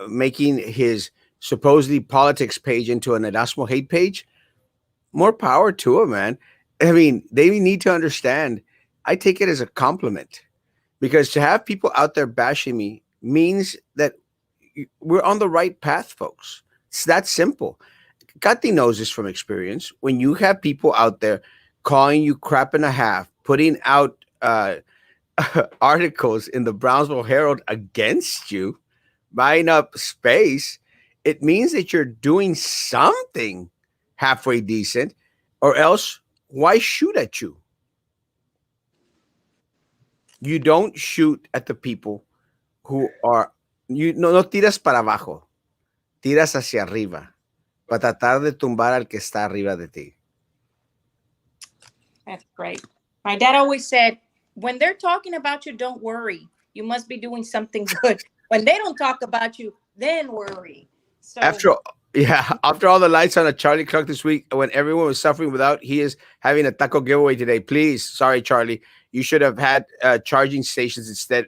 making his supposedly politics page into an Erasmo hate page. More power to him, man. I mean, they need to understand. I take it as a compliment because to have people out there bashing me means that we're on the right path, folks. It's that simple. Gatti knows this from experience. When you have people out there calling you crap and a half, putting out articles in the Brownsville Herald against you, buying up space, it means that you're doing something halfway decent, or else why shoot at you? You don't shoot at the people who are, you no tiras para abajo, tiras hacia arriba para tratar de tumbar al que está arriba de ti. That's great. My dad always said, when they're talking about you, don't worry. You must be doing something good. When they don't talk about you, then worry. So, After yeah, after all the lights on a Charlie Clock this week, when everyone was suffering without, he is having a taco giveaway today. Please, sorry, Charlie, you should have had charging stations instead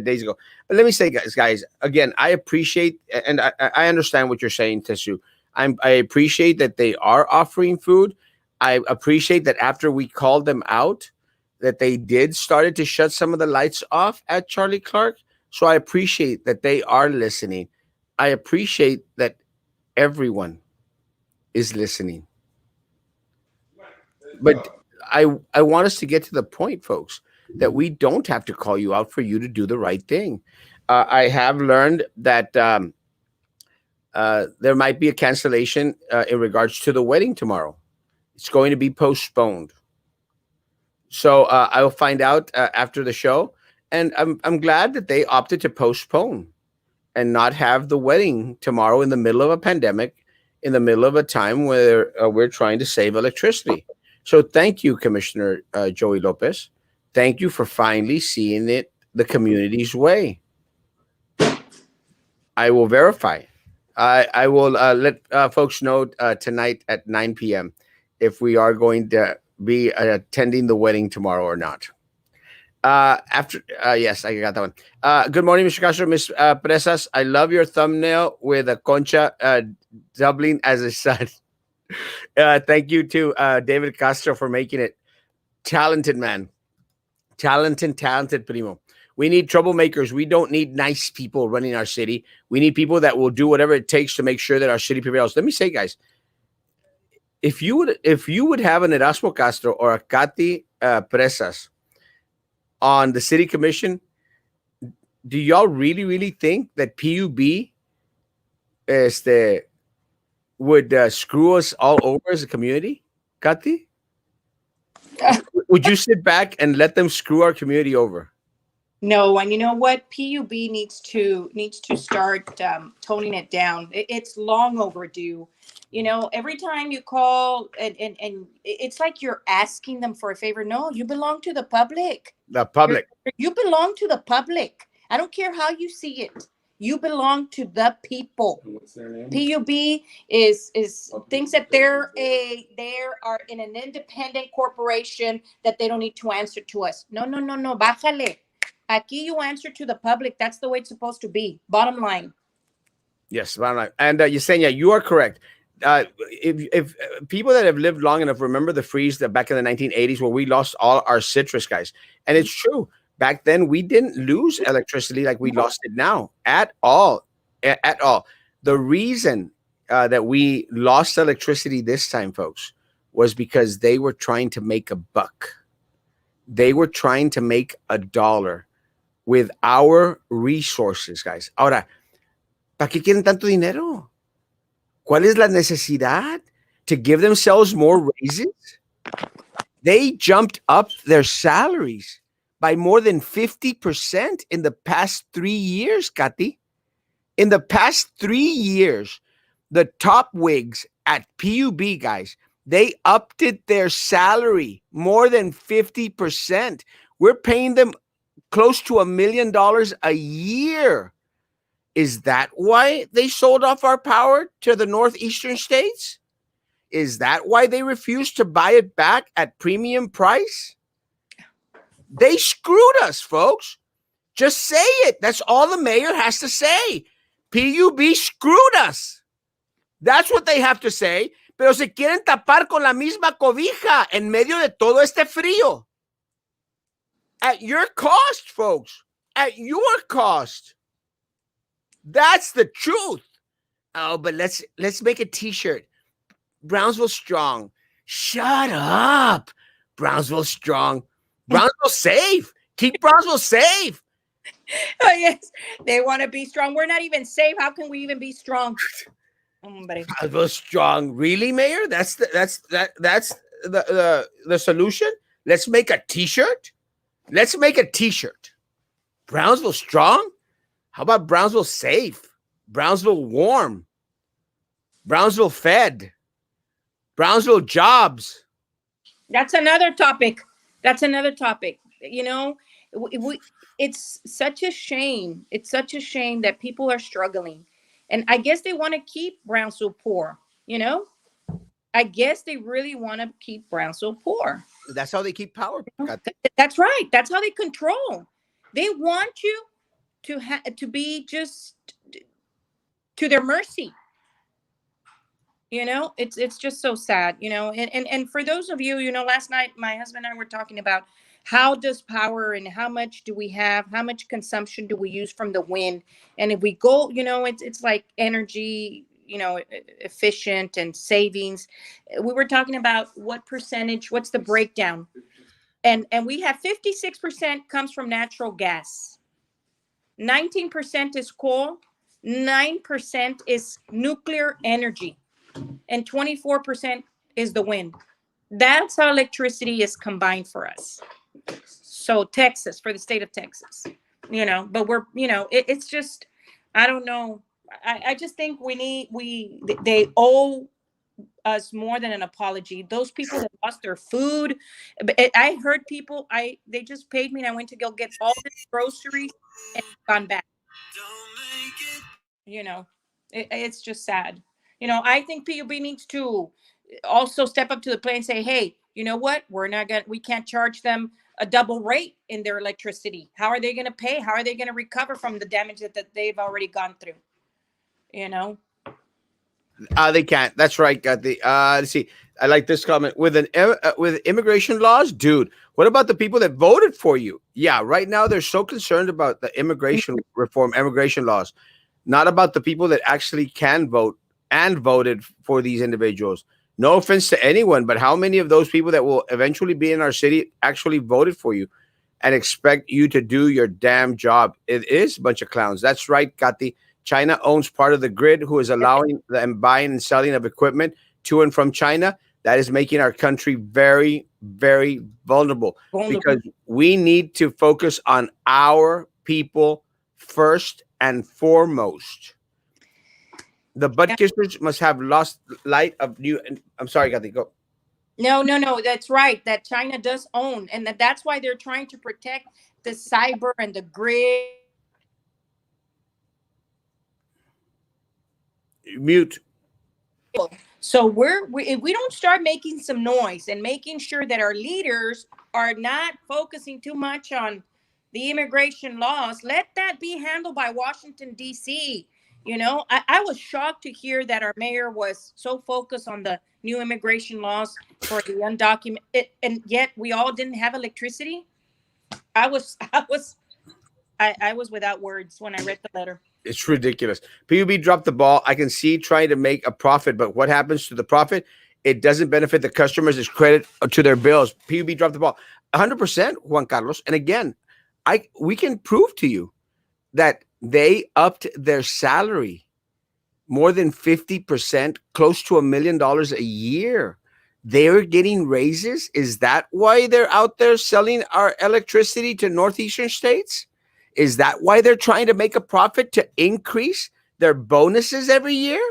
days ago. But let me say, guys, again, I appreciate and I understand what you're saying, Tesu. I appreciate that they are offering food. I appreciate that after we called them out, that they did started to shut some of the lights off at Charlie Clark. So I appreciate that they are listening. I appreciate that everyone is listening. But I want us to get to the point, folks, that we don't have to call you out for you to do the right thing. I have learned that there might be a cancellation in regards to the wedding tomorrow. It's going to be postponed. So I will find out after the show, and I'm glad that they opted to postpone and not have the wedding tomorrow in the middle of a pandemic, in the middle of a time where we're trying to save electricity. So thank you, Commissioner Joey Lopez. Thank you for finally seeing it the community's way. I will verify. I will let folks know tonight at 9 p.m. if we are going to be attending the wedding tomorrow or not. After yes, I got that one. Good morning, Mr. Castro, Miss Presas. I love your thumbnail with a concha doubling as a son. Thank you to David Castro for making it. Talented man, talented primo. We need troublemakers. We don't need nice people running our city. We need people that will do whatever it takes to make sure that our city prevails. Let me say, guys, if you would have an Erasmo Castro or a Katy Presas on the city commission, do y'all really think that PUB este, would screw us all over as a community? Katy, would you sit back and let them screw our community over? No, and you know what? PUB needs to start toning it down. It's long overdue. Every time you call and it's like you're asking them for a favor. No, you belong to the public. The You're, public. you belong to the public. I don't care how you see it. You belong to the people. What's their name? PUB is thinks that they are in an independent corporation that they don't need to answer to us. No, no, no, no. Bájale. Aquí you answer to the public. That's the way it's supposed to be. Bottom line. Yes, bottom line. And Yesenia, you are correct. If people that have lived long enough remember the freeze that back in the 1980s where we lost all our citrus, guys, and it's true. Back then, we didn't lose electricity like we lost it now at all, at all. The reason that we lost electricity this time, folks, was because they were trying to make a buck. They were trying to make a dollar with our resources, guys. Ahora, ¿para qué quieren tanto dinero? ¿Cuál es la necesidad? To give themselves more raises? They jumped up their salaries by more than 50% in the past 3 years, Katy. In the past 3 years, the top wigs at PUB, guys, they upped their salary more than 50%. We're paying them close to $1 million a year. Is that why they sold off our power to the northeastern states? Is that why they refused to buy it back at premium price? They screwed us, folks. Just say it. That's all the mayor has to say. PUB screwed us. That's what they have to say. Pero se quieren tapar con la misma cobija en medio de todo este frío. At your cost, folks. At your cost. That's the truth. Oh, but let's make a t-shirt. Brownsville strong. Shut up. Brownsville strong. Brownsville safe. Keep Brownsville safe. Oh, yes. They want to be strong. We're not even safe. How can we even be strong? Brownsville strong. Really, Mayor? That's the solution? Let's make a t-shirt. Let's make a t-shirt. Brownsville strong? How about Brownsville safe? Brownsville warm? Brownsville fed? Brownsville jobs? That's another topic. It's such a shame. It's such a shame that people are struggling. And I guess they want to keep Brownsville poor, I guess they really want to keep Brownsville poor. That's how they keep power. That's right. That's how they control. They want you to be just to their mercy. It's just so sad, and for those of you, last night my husband and I were talking about how does power and how much do we have, how much consumption do we use from the wind, and if we go, it's like energy, efficient and savings. We were talking about what percentage, what's the breakdown, and we have 56% comes from natural gas, 19% is coal, 9% is nuclear energy, and 24% is the wind. That's how electricity is combined for us. So Texas, for the state of Texas, but we're, it's just, I don't know. I just think they owe us more than an apology. Those people that lost their food. I heard people, they just paid me and I went to go get all the groceries and gone back. It's just sad. I think PUB needs to also step up to the plate and say, hey, you know what? We can't charge them a double rate in their electricity. How are they going to pay? How are they going to recover from the damage that they've already gone through? They can't. That's right. Got the. Let's see. I like this comment with immigration laws, dude. What about the people that voted for you? Yeah, right now they're so concerned about the immigration reform, immigration laws, not about the people that actually can vote and voted for these individuals. No offense to anyone, but how many of those people that will eventually be in our city actually voted for you and expect you to do your damn job? It is a bunch of clowns. That's right, Kati. China owns part of the grid, who is allowing the buying and selling of equipment to and from China. That is making our country very, very vulnerable Vulnerable. because we need to focus on our people first and foremost. The butt Yeah. kissers must have lost light of new. I'm sorry, Kathy. Go. No, no, no. That's right. That China does own, and that's why they're trying to protect the cyber and the grid. Mute. So if we don't start making some noise and making sure that our leaders are not focusing too much on the immigration laws, let that be handled by Washington D.C. I was shocked to hear that our mayor was so focused on the new immigration laws for the undocumented, and yet we all didn't have electricity. I was I was without words when I read the letter. It's ridiculous. PUB dropped the ball. I can see trying to make a profit, but what happens to the profit? It doesn't benefit the customers. It's credit to their bills. PUB dropped the ball. 100%, Juan Carlos. And again, we can prove to you that they upped their salary more than 50%, close to $1 million a year. They're getting raises. Is that why they're out there selling our electricity to northeastern states? Is that why they're trying to make a profit to increase their bonuses every year?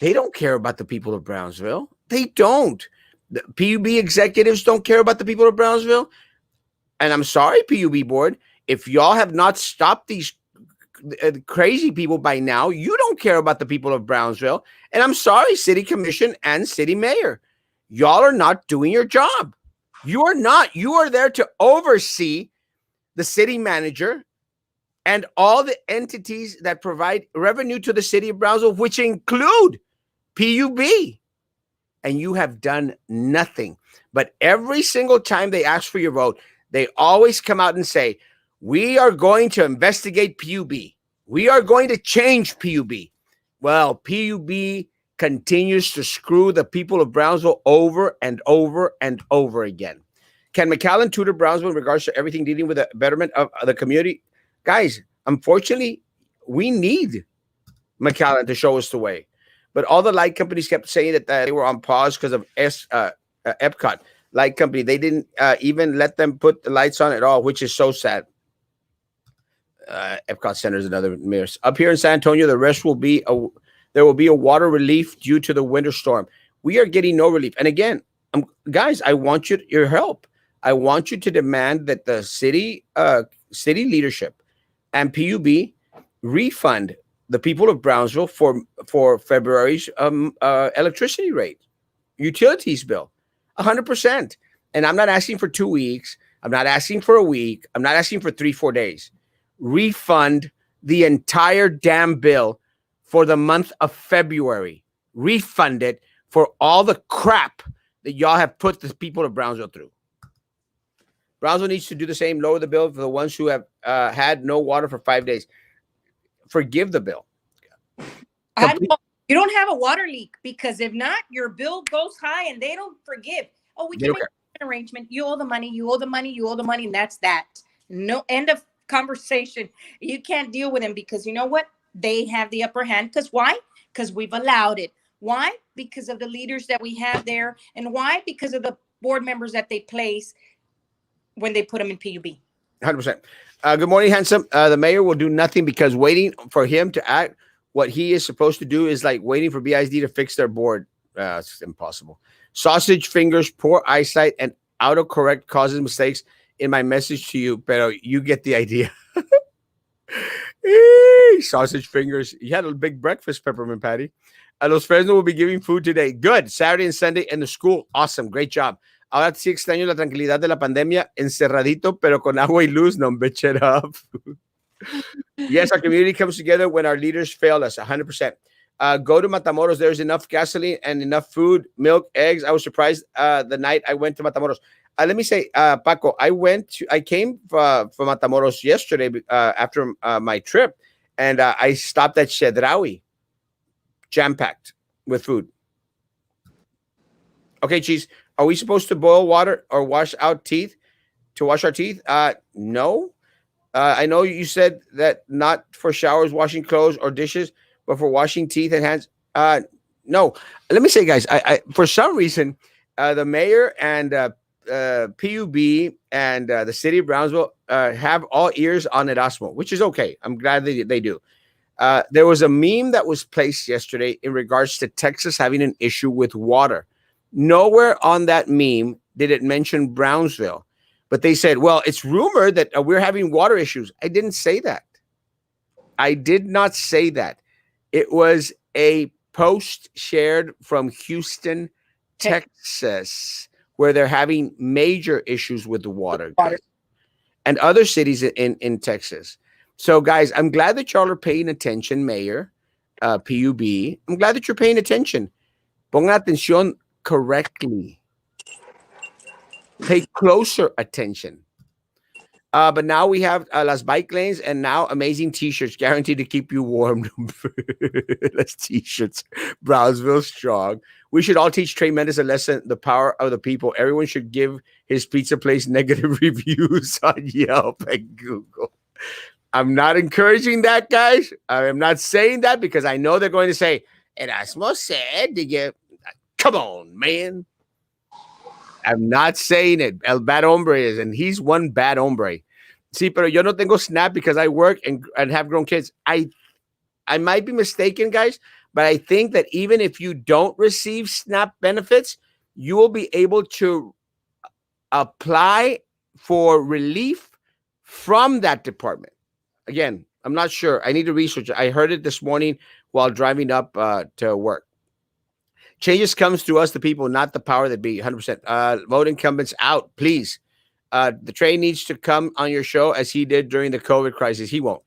They don't care about the people of Brownsville. They don't. The PUB executives don't care about the people of Brownsville. And I'm sorry, PUB board, if y'all have not stopped these crazy people by now, you don't care about the people of Brownsville. And I'm sorry, city commission and city mayor, y'all are not doing your job. You are not. You are there to oversee the city manager and all the entities that provide revenue to the city of Brownsville, which include PUB. And you have done nothing. But every single time they ask for your vote, they always come out and say, we are going to investigate PUB. We are going to change PUB. Well, PUB continues to screw the people of Brownsville over and over and over again. Can McAllen tutor Brownsville in regards to everything dealing with the betterment of the community? Guys, unfortunately, we need McAllen to show us the way. But all the light companies kept saying that they were on pause because of Epcot. Light company, they didn't even let them put the lights on at all, which is so sad. Epcot Center is another mirrors. Up here in San Antonio, there will be a water relief due to the winter storm. We are getting no relief. And again, guys, I want your help. I want you to demand that the city leadership and PUB refund the people of Brownsville for February's electricity rate, utilities bill, 100%. And I'm not asking for 2 weeks. I'm not asking for a week. I'm not asking for 3-4 days. Refund the entire damn bill for the month of February. Refund it for all the crap that y'all have put the people of Brownsville through. Brownsville needs to do the same, lower the bill for the ones who have had no water for 5 days. Forgive the bill. You don't have a water leak, because if not, your bill goes high and they don't forgive. Oh, we can make an arrangement. You owe the money, you owe the money, you owe the money, and that's that. No, end of conversation. You can't deal with them because you know what? They have the upper hand. Because why? Because we've allowed it. Why? Because of the leaders that we have there. And why? Because of the board members that they place when they put them in PUB. 100%. Good morning, handsome. The mayor will do nothing because waiting for him to act what he is supposed to do is like waiting for BISD to fix their board. It's impossible. Sausage fingers, poor eyesight, and autocorrect causes mistakes in my message to you, pero you get the idea. Sausage fingers. You had a big breakfast, Peppermint Patty. Los Fresno will be giving food today. Good. Saturday and Sunday in the school. Awesome. Great job. Ahora sí extraño la tranquilidad de la pandemia, encerradito, pero con agua y luz. No, bitch it up. Yes, our community comes together when our leaders fail us, 100%. Go to Matamoros. There's enough gasoline and enough food, milk, eggs. I was surprised the night I went to Matamoros. Let me say, Paco, I came from Matamoros yesterday after my trip, and I stopped at Chedraui, jam packed with food. Okay, cheese. Are we supposed to boil water or wash out teeth to wash our teeth? No. I know you said that not for showers, washing clothes or dishes, but for washing teeth and hands. No. Let me say, guys, I for some reason, the mayor and PUB and the city of Brownsville have all ears on Erasmo, which is okay. I'm glad they do. There was a meme that was placed yesterday in regards to Texas having an issue with water. Nowhere on that meme did it mention Brownsville, but they said, well, it's rumored that we're having water issues. I didn't say that. I did not say that. It was a post shared from Houston, Texas, where they're having major issues with the water, guys, and other cities in Texas. So, guys, I'm glad that y'all are paying attention, Mayor, PUB. I'm glad that you're paying attention. Pongan atención correctly. Pay closer attention. But now we have las bike lanes and now amazing T-shirts guaranteed to keep you warm. That's T-shirts. Brownsville strong. We should all teach Trey Mendes a lesson, the power of the people. Everyone should give his pizza place negative reviews on Yelp and Google. I'm not encouraging that, guys. I am not saying that because I know they're going to say, Erasmo said to get, come on, man. I'm not saying it. El bad hombre is, and he's one bad hombre. Sí, pero yo no tengo SNAP because I work and have grown kids. I might be mistaken, guys, but I think that even if you don't receive SNAP benefits, you will be able to apply for relief from that department. Again, I'm not sure. I need to research it. I heard it this morning while driving up to work. Changes comes through us, the people, not the power that be. 100%. Vote incumbents out, please. The train needs to come on your show as he did during the COVID crisis. He won't.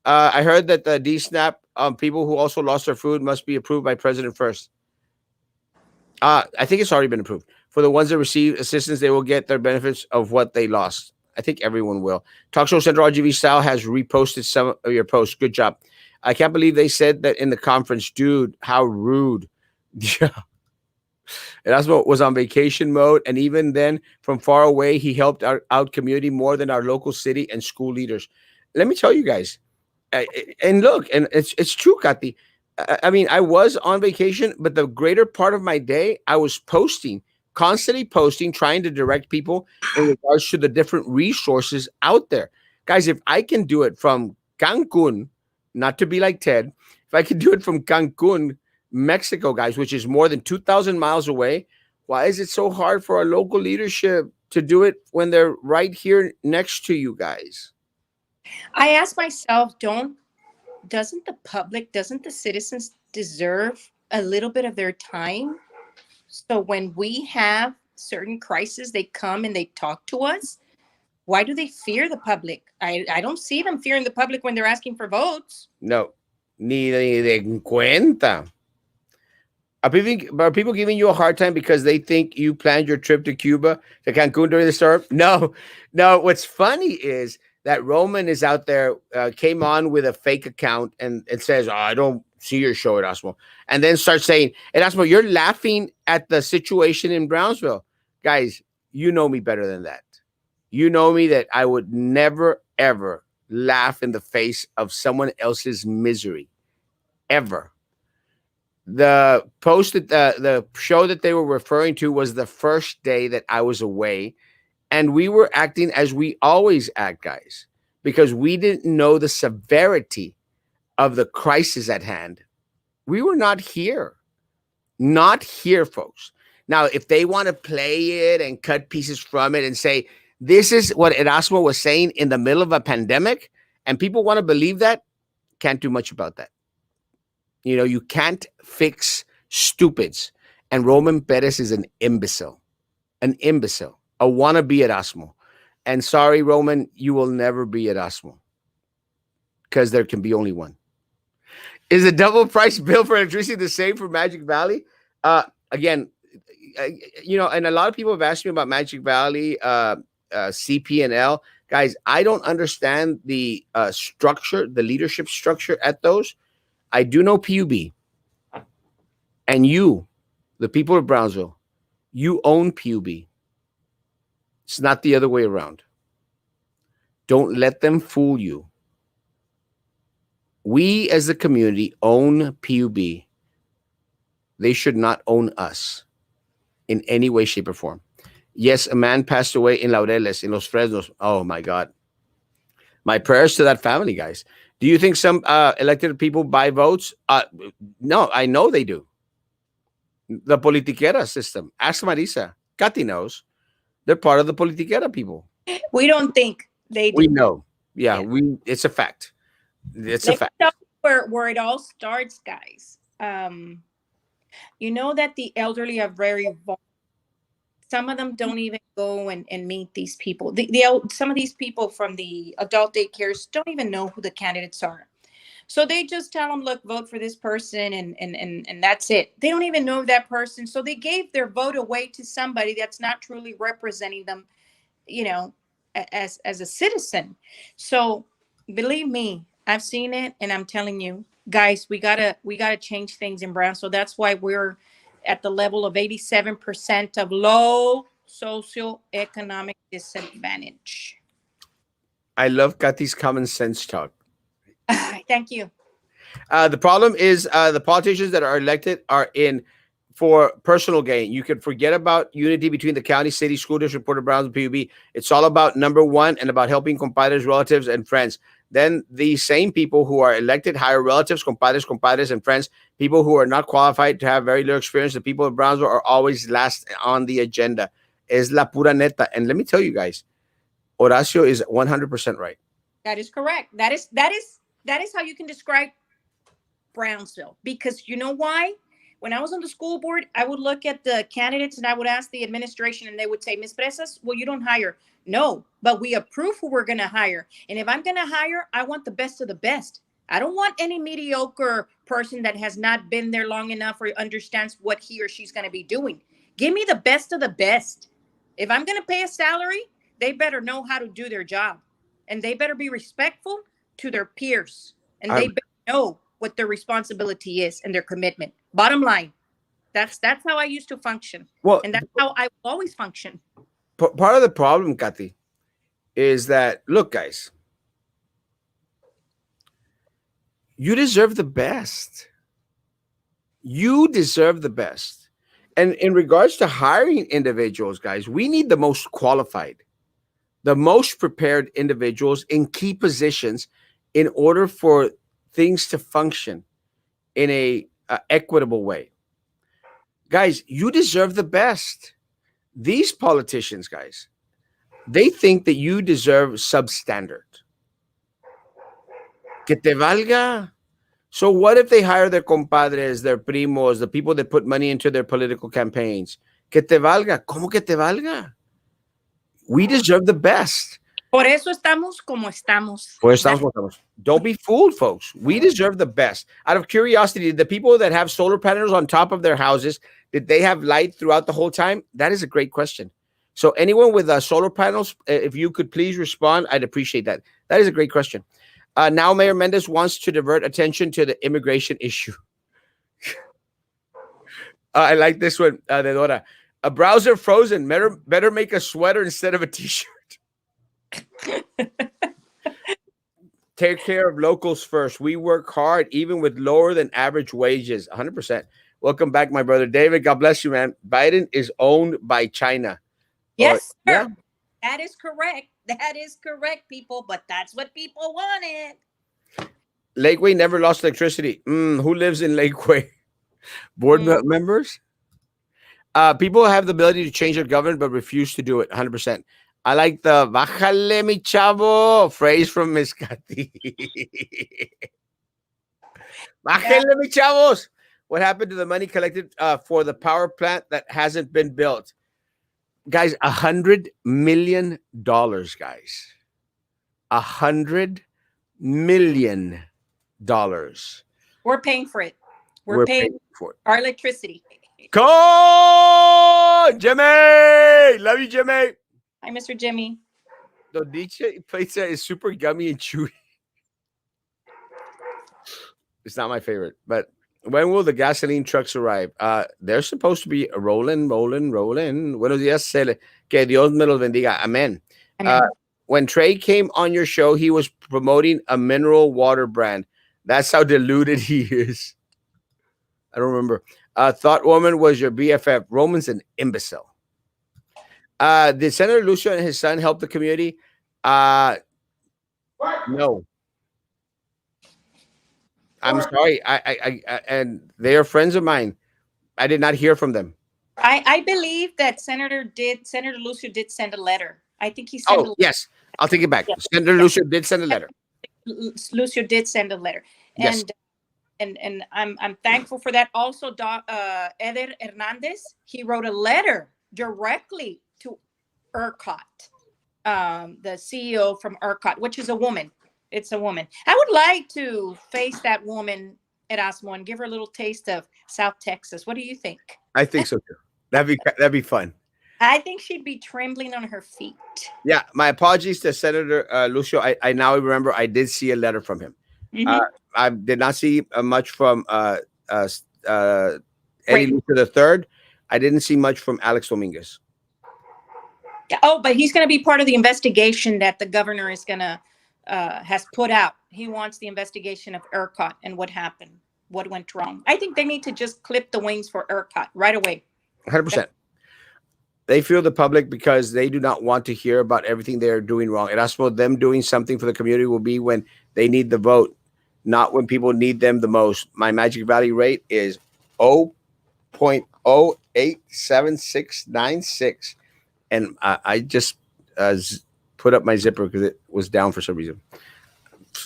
I heard that the DSNAP people who also lost their food must be approved by President first. I think it's already been approved. For the ones that receive assistance, they will get their benefits of what they lost. I think everyone will. Talk Show Central RGV Style has reposted some of your posts. Good job. I can't believe they said that in the conference. Dude, how rude. Yeah. Erasmo was on vacation mode, and even then, from far away, he helped out community more than our local city and school leaders. Let me tell you guys, and look, and it's true, Kati. I mean, I was on vacation, but the greater part of my day, I was posting, constantly posting, trying to direct people in regards to the different resources out there. Guys, if I can do it from Cancun, not to be like Ted, if I can do it from Cancun, Mexico, guys, which is more than 2,000 miles away, why is it so hard for our local leadership to do it when they're right here next to you guys? I ask myself, doesn't the public, doesn't the citizens deserve a little bit of their time? So when we have certain crises, they come and they talk to us. Why do they fear the public? I don't see them fearing the public when they're asking for votes. No, ni de cuenta. Are people giving you a hard time because they think you planned your trip to Cuba, to Cancun during the storm? No. What's funny is that Roman is out there, came on with a fake account and it says, I don't see your show, Erasmo. And then starts saying, Erasmo, you're laughing at the situation in Brownsville. Guys, you know me better than that. You know me that I would never, ever laugh in the face of someone else's misery. Ever. The post that the show that they were referring to was the first day that I was away, and we were acting as we always act, guys, because we didn't know the severity of the crisis at hand. We were not here, folks. Now, if they want to play it and cut pieces from it and say this is what Erasmo was saying in the middle of a pandemic, and people want to believe that, can't do much about that. You know, you can't fix stupids. And Roman Perez is an imbecile, a wannabe Erasmo. And sorry, Roman, you will never be Erasmo because there can be only one. Is the double price bill for electricity the same for Magic Valley? Again, and a lot of people have asked me about Magic Valley, CP&L. Guys, I don't understand the structure, the leadership structure at those. I do know PUB, and you, the people of Brownsville, you own PUB. It's not the other way around. Don't let them fool you. We as the community own PUB. They should not own us in any way, shape, or form. Yes, a man passed away in Laureles, in Los Fresnos. Oh my God. My prayers to that family, guys. Do you think some elected people buy votes? No, I know they do. The politiquera system. Ask Marisa. Katy knows. They're part of the politiquera people. We don't think they We do. know. Yeah, Yeah. it's a fact. It's a Let me fact. tell you where it all starts, guys. You know that the elderly are very vulnerable. Some of them don't even go and meet these people. Some of these people from the adult daycares don't even know who the candidates are. So they just tell them, look, vote for this person, and that's it. They don't even know that person. So they gave their vote away to somebody that's not truly representing them, you know, as a citizen. So believe me, I've seen it, and I'm telling you, guys, we gotta change things in Brown. So that's why we're at the level of 87% of low socioeconomic disadvantage. I love Katy's common sense talk. Thank you. The problem is the politicians that are elected are in for personal gain. You can forget about unity between the county, city, school district, Port of Browns, and PUB. It's all about number one and about helping compadres, relatives, and friends. Then the same people who are elected hire relatives, compadres, and friends. People who are not qualified to have very little experience. The people of Brownsville are always last on the agenda. Es la pura neta. And let me tell you guys, Horacio is 100% right. That is correct. That is how you can describe Brownsville. Because you know why? When I was on the school board, I would look at the candidates and I would ask the administration, and they would say, Miss Presas, well, you don't hire. No, but we approve who we're going to hire. And if I'm going to hire, I want the best of the best. I don't want any mediocre person that has not been there long enough or understands what he or she's going to be doing. Give me the best of the best. If I'm going to pay a salary, they better know how to do their job, and they better be respectful to their peers, and I, they better know what their responsibility is and their commitment. Bottom line, that's how I used to function, well, and that's how I will always function. part of the problem, Katy, is that look, guys, you deserve the best. You deserve the best. And in regards to hiring individuals, guys, we need the most qualified, the most prepared individuals in key positions in order for things to function in a equitable way. Guys, you deserve the best. These politicians, guys, they think that you deserve substandard. Que te valga. So what if they hire their compadres, their primos, the people that put money into their political campaigns? Que te valga. ¿Cómo que te valga? We deserve the best. Por eso estamos como estamos. Pues estamos como estamos. Don't be fooled, folks. We deserve the best. Out of curiosity, the people that have solar panels on top of their houses, did they have light throughout the whole time? That is a great question. So anyone with solar panels, if you could please respond, I'd appreciate that. That is a great question. Now Mayor Mendez wants to divert attention to the immigration issue. I like this one, de Dora. A browser frozen. Better make a sweater instead of a t-shirt. Take care of locals first. We work hard, even with lower than average wages. 100%. Welcome back, my brother David. God bless you, man. Biden is owned by China. Yes, sir. Yeah. That is correct. That is correct, people. But that's what people wanted. Lakeway never lost electricity. Who lives in Lakeway? Board members? People have the ability to change their government, but refuse to do it. 100%. I like the "Bájale, mi chavo" phrase from Miss Katy. "Bájale, mi chavos." What happened to the money collected for the power plant that hasn't been built? Guys, $100 million, guys. $100 million. We're paying for it. We're We're paying paying for it. our electricity. Come on, Jimmy! Love you, Jimmy. Hi, Mr. Jimmy. The DJ pizza is super gummy and chewy. It's not my favorite, but when will the gasoline trucks arrive? They're supposed to be rolling, rolling, rolling. Buenos días, que Dios me los bendiga. Amen. Uh, Amen. when Trey came on your show, he was promoting a mineral water brand. That's how deluded he is. I don't remember. Thought Woman was your BFF. Roman's an imbecile. Did Senator Lucio and his son help the community? No. I'm sorry. And they are friends of mine. I did not hear from them. I believe that Senator Lucio did send a letter. I think he sent a Oh, letter. yes. I'll take it back. Yeah. Senator Lucio did send a letter. Lucio did send a letter. Yes. And I'm thankful for that. Also, Eder Hernandez, he wrote a letter directly to ERCOT, the CEO from ERCOT, which is a woman. It's a woman. I would like to face that woman, Erasmo, and give her a little taste of South Texas. What do you think? I think so too. That'd be fun. I think she'd be trembling on her feet. Yeah. My apologies to Senator Lucio. I now remember I did see a letter from him. Mhm. I did not see much from Eddie Great. Lucio the third. I didn't see much from Alex Dominguez. Oh, but he's going to be part of the investigation that the governor is going to has put out. He wants the investigation of ERCOT and what happened, what went wrong. I think they need to just clip the wings for ERCOT right away. 100%. They feel the public because they do not want to hear about everything they're doing wrong. And that's what them doing something for the community will be when they need the vote, not when people need them the most. My Magic Valley rate is 0.087696. And I just put up my zipper because it was down for some reason.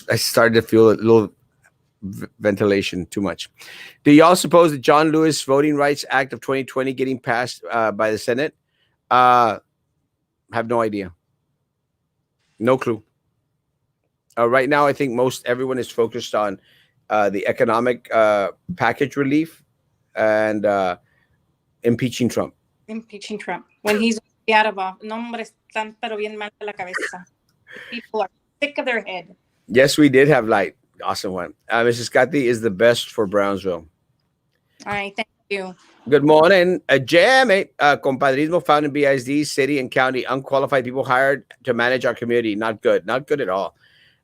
I started to feel a little ventilation too much. Do y'all suppose the John Lewis Voting Rights Act of 2020 getting passed by the Senate? Have no idea. No clue. Right now, I think most everyone is focused on the economic package relief and impeaching Trump. Impeaching Trump when he's out of office. No, hombre, están pero bien mal de la cabeza. People are sick of their head. Yes, we did have light. Awesome one. Mrs. Cathy is the best for Brownsville. All right, thank you. Good morning. Jamie, compadrismo found in BISD, city and county, unqualified people hired to manage our community. Not good. Not good at all.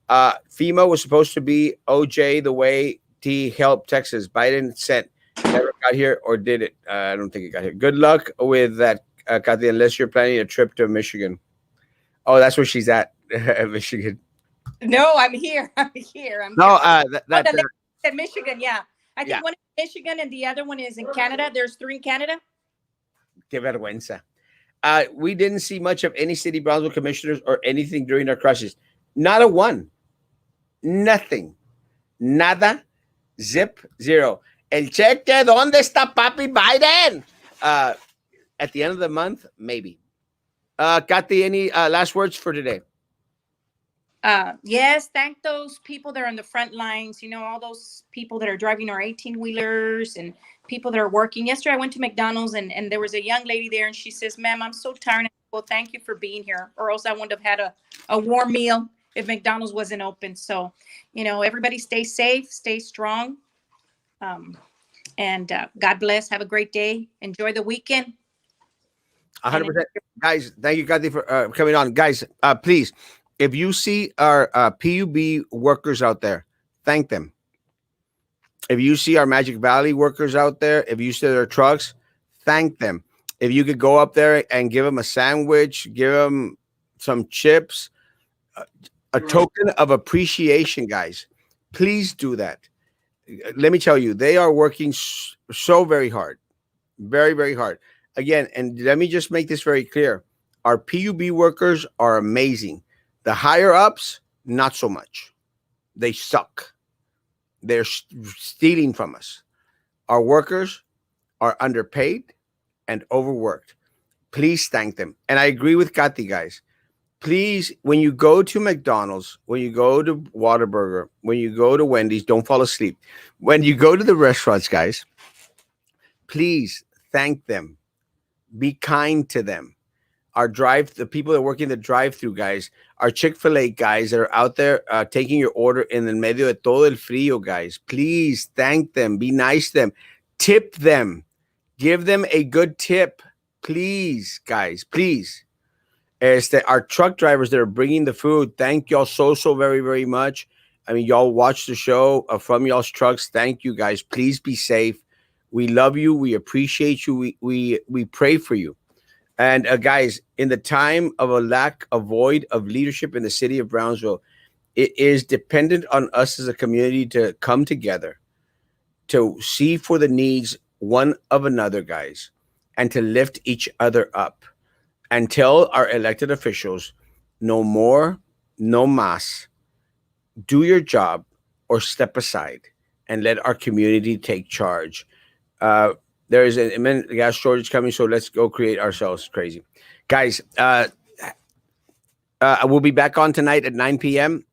FEMA was supposed to be OJ the way to help Texas. Biden sent. Never got here or did it? I don't think it got here. Good luck with that, Kathy, unless you're planning a trip to Michigan. Oh, that's where she's at, Michigan. No, I'm here. I'm here. No, Said Michigan. Yeah, I think one is Michigan and the other one is in Canada. There's 3 in Canada. Que vergüenza. We didn't see much of any city Brownsville commissioners or anything during our crushes. Not a one. Nothing. Nada. Zip. Zero. El cheque, ¿dónde está Papi Biden? At the end of the month, maybe. Kathy, any last words for today? Yes, thank those people that are on the front lines, you know, all those people that are driving our 18-wheelers and people that are working. Yesterday, I went to McDonald's and there was a young lady there and she says, ma'am, I'm so tired. Well, thank you for being here, or else I wouldn't have had a warm meal if McDonald's wasn't open. So, you know, everybody stay safe, stay strong. And God bless. Have a great day. Enjoy the weekend. 100%. Guys, thank you, Kathy, for coming on. Guys, please, if you see our PUB workers out there, thank them. If you see our Magic Valley workers out there, if you see their trucks, thank them. If you could go up there and give them a sandwich, give them some chips, a token of appreciation, guys, please do that. Let me tell you, they are working so very hard, very, very hard. Again, and let me just make this very clear. Our PUB workers are amazing. The higher ups, not so much. They suck. They're stealing from us. Our workers are underpaid and overworked. Please thank them. And I agree with Kathy, guys. Please, when you go to McDonald's, when you go to Whataburger, when you go to Wendy's, don't fall asleep. When you go to the restaurants, guys, please thank them. Be kind to them. The people that work in the drive-through guys, our Chick-fil-A guys that are out there taking your order in el medio de todo el frío, guys. Please thank them. Be nice to them. Tip them. Give them a good tip. Please, guys. Please. Our truck drivers that are bringing the food, thank y'all so very very much. I mean, y'all watch the show from y'all's trucks. Thank you, guys. Please be safe. We love you. We appreciate you. We pray for you. And guys, in the time of a void of leadership in the city of Brownsville, it is dependent on us as a community to come together, to see for the needs one of another, guys, and to lift each other up and tell our elected officials no more, no mas. Do your job or step aside and let our community take charge. Uh, there is an immense gas shortage coming, so let's go create ourselves crazy. Guys, we'll be back on tonight at 9 p.m.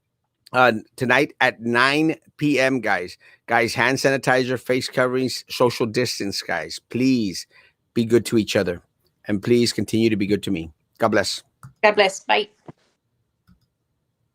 Tonight at 9 p.m., guys. Guys, hand sanitizer, face coverings, social distance, guys. Please be good to each other. And please continue to be good to me. God bless. God bless. Bye.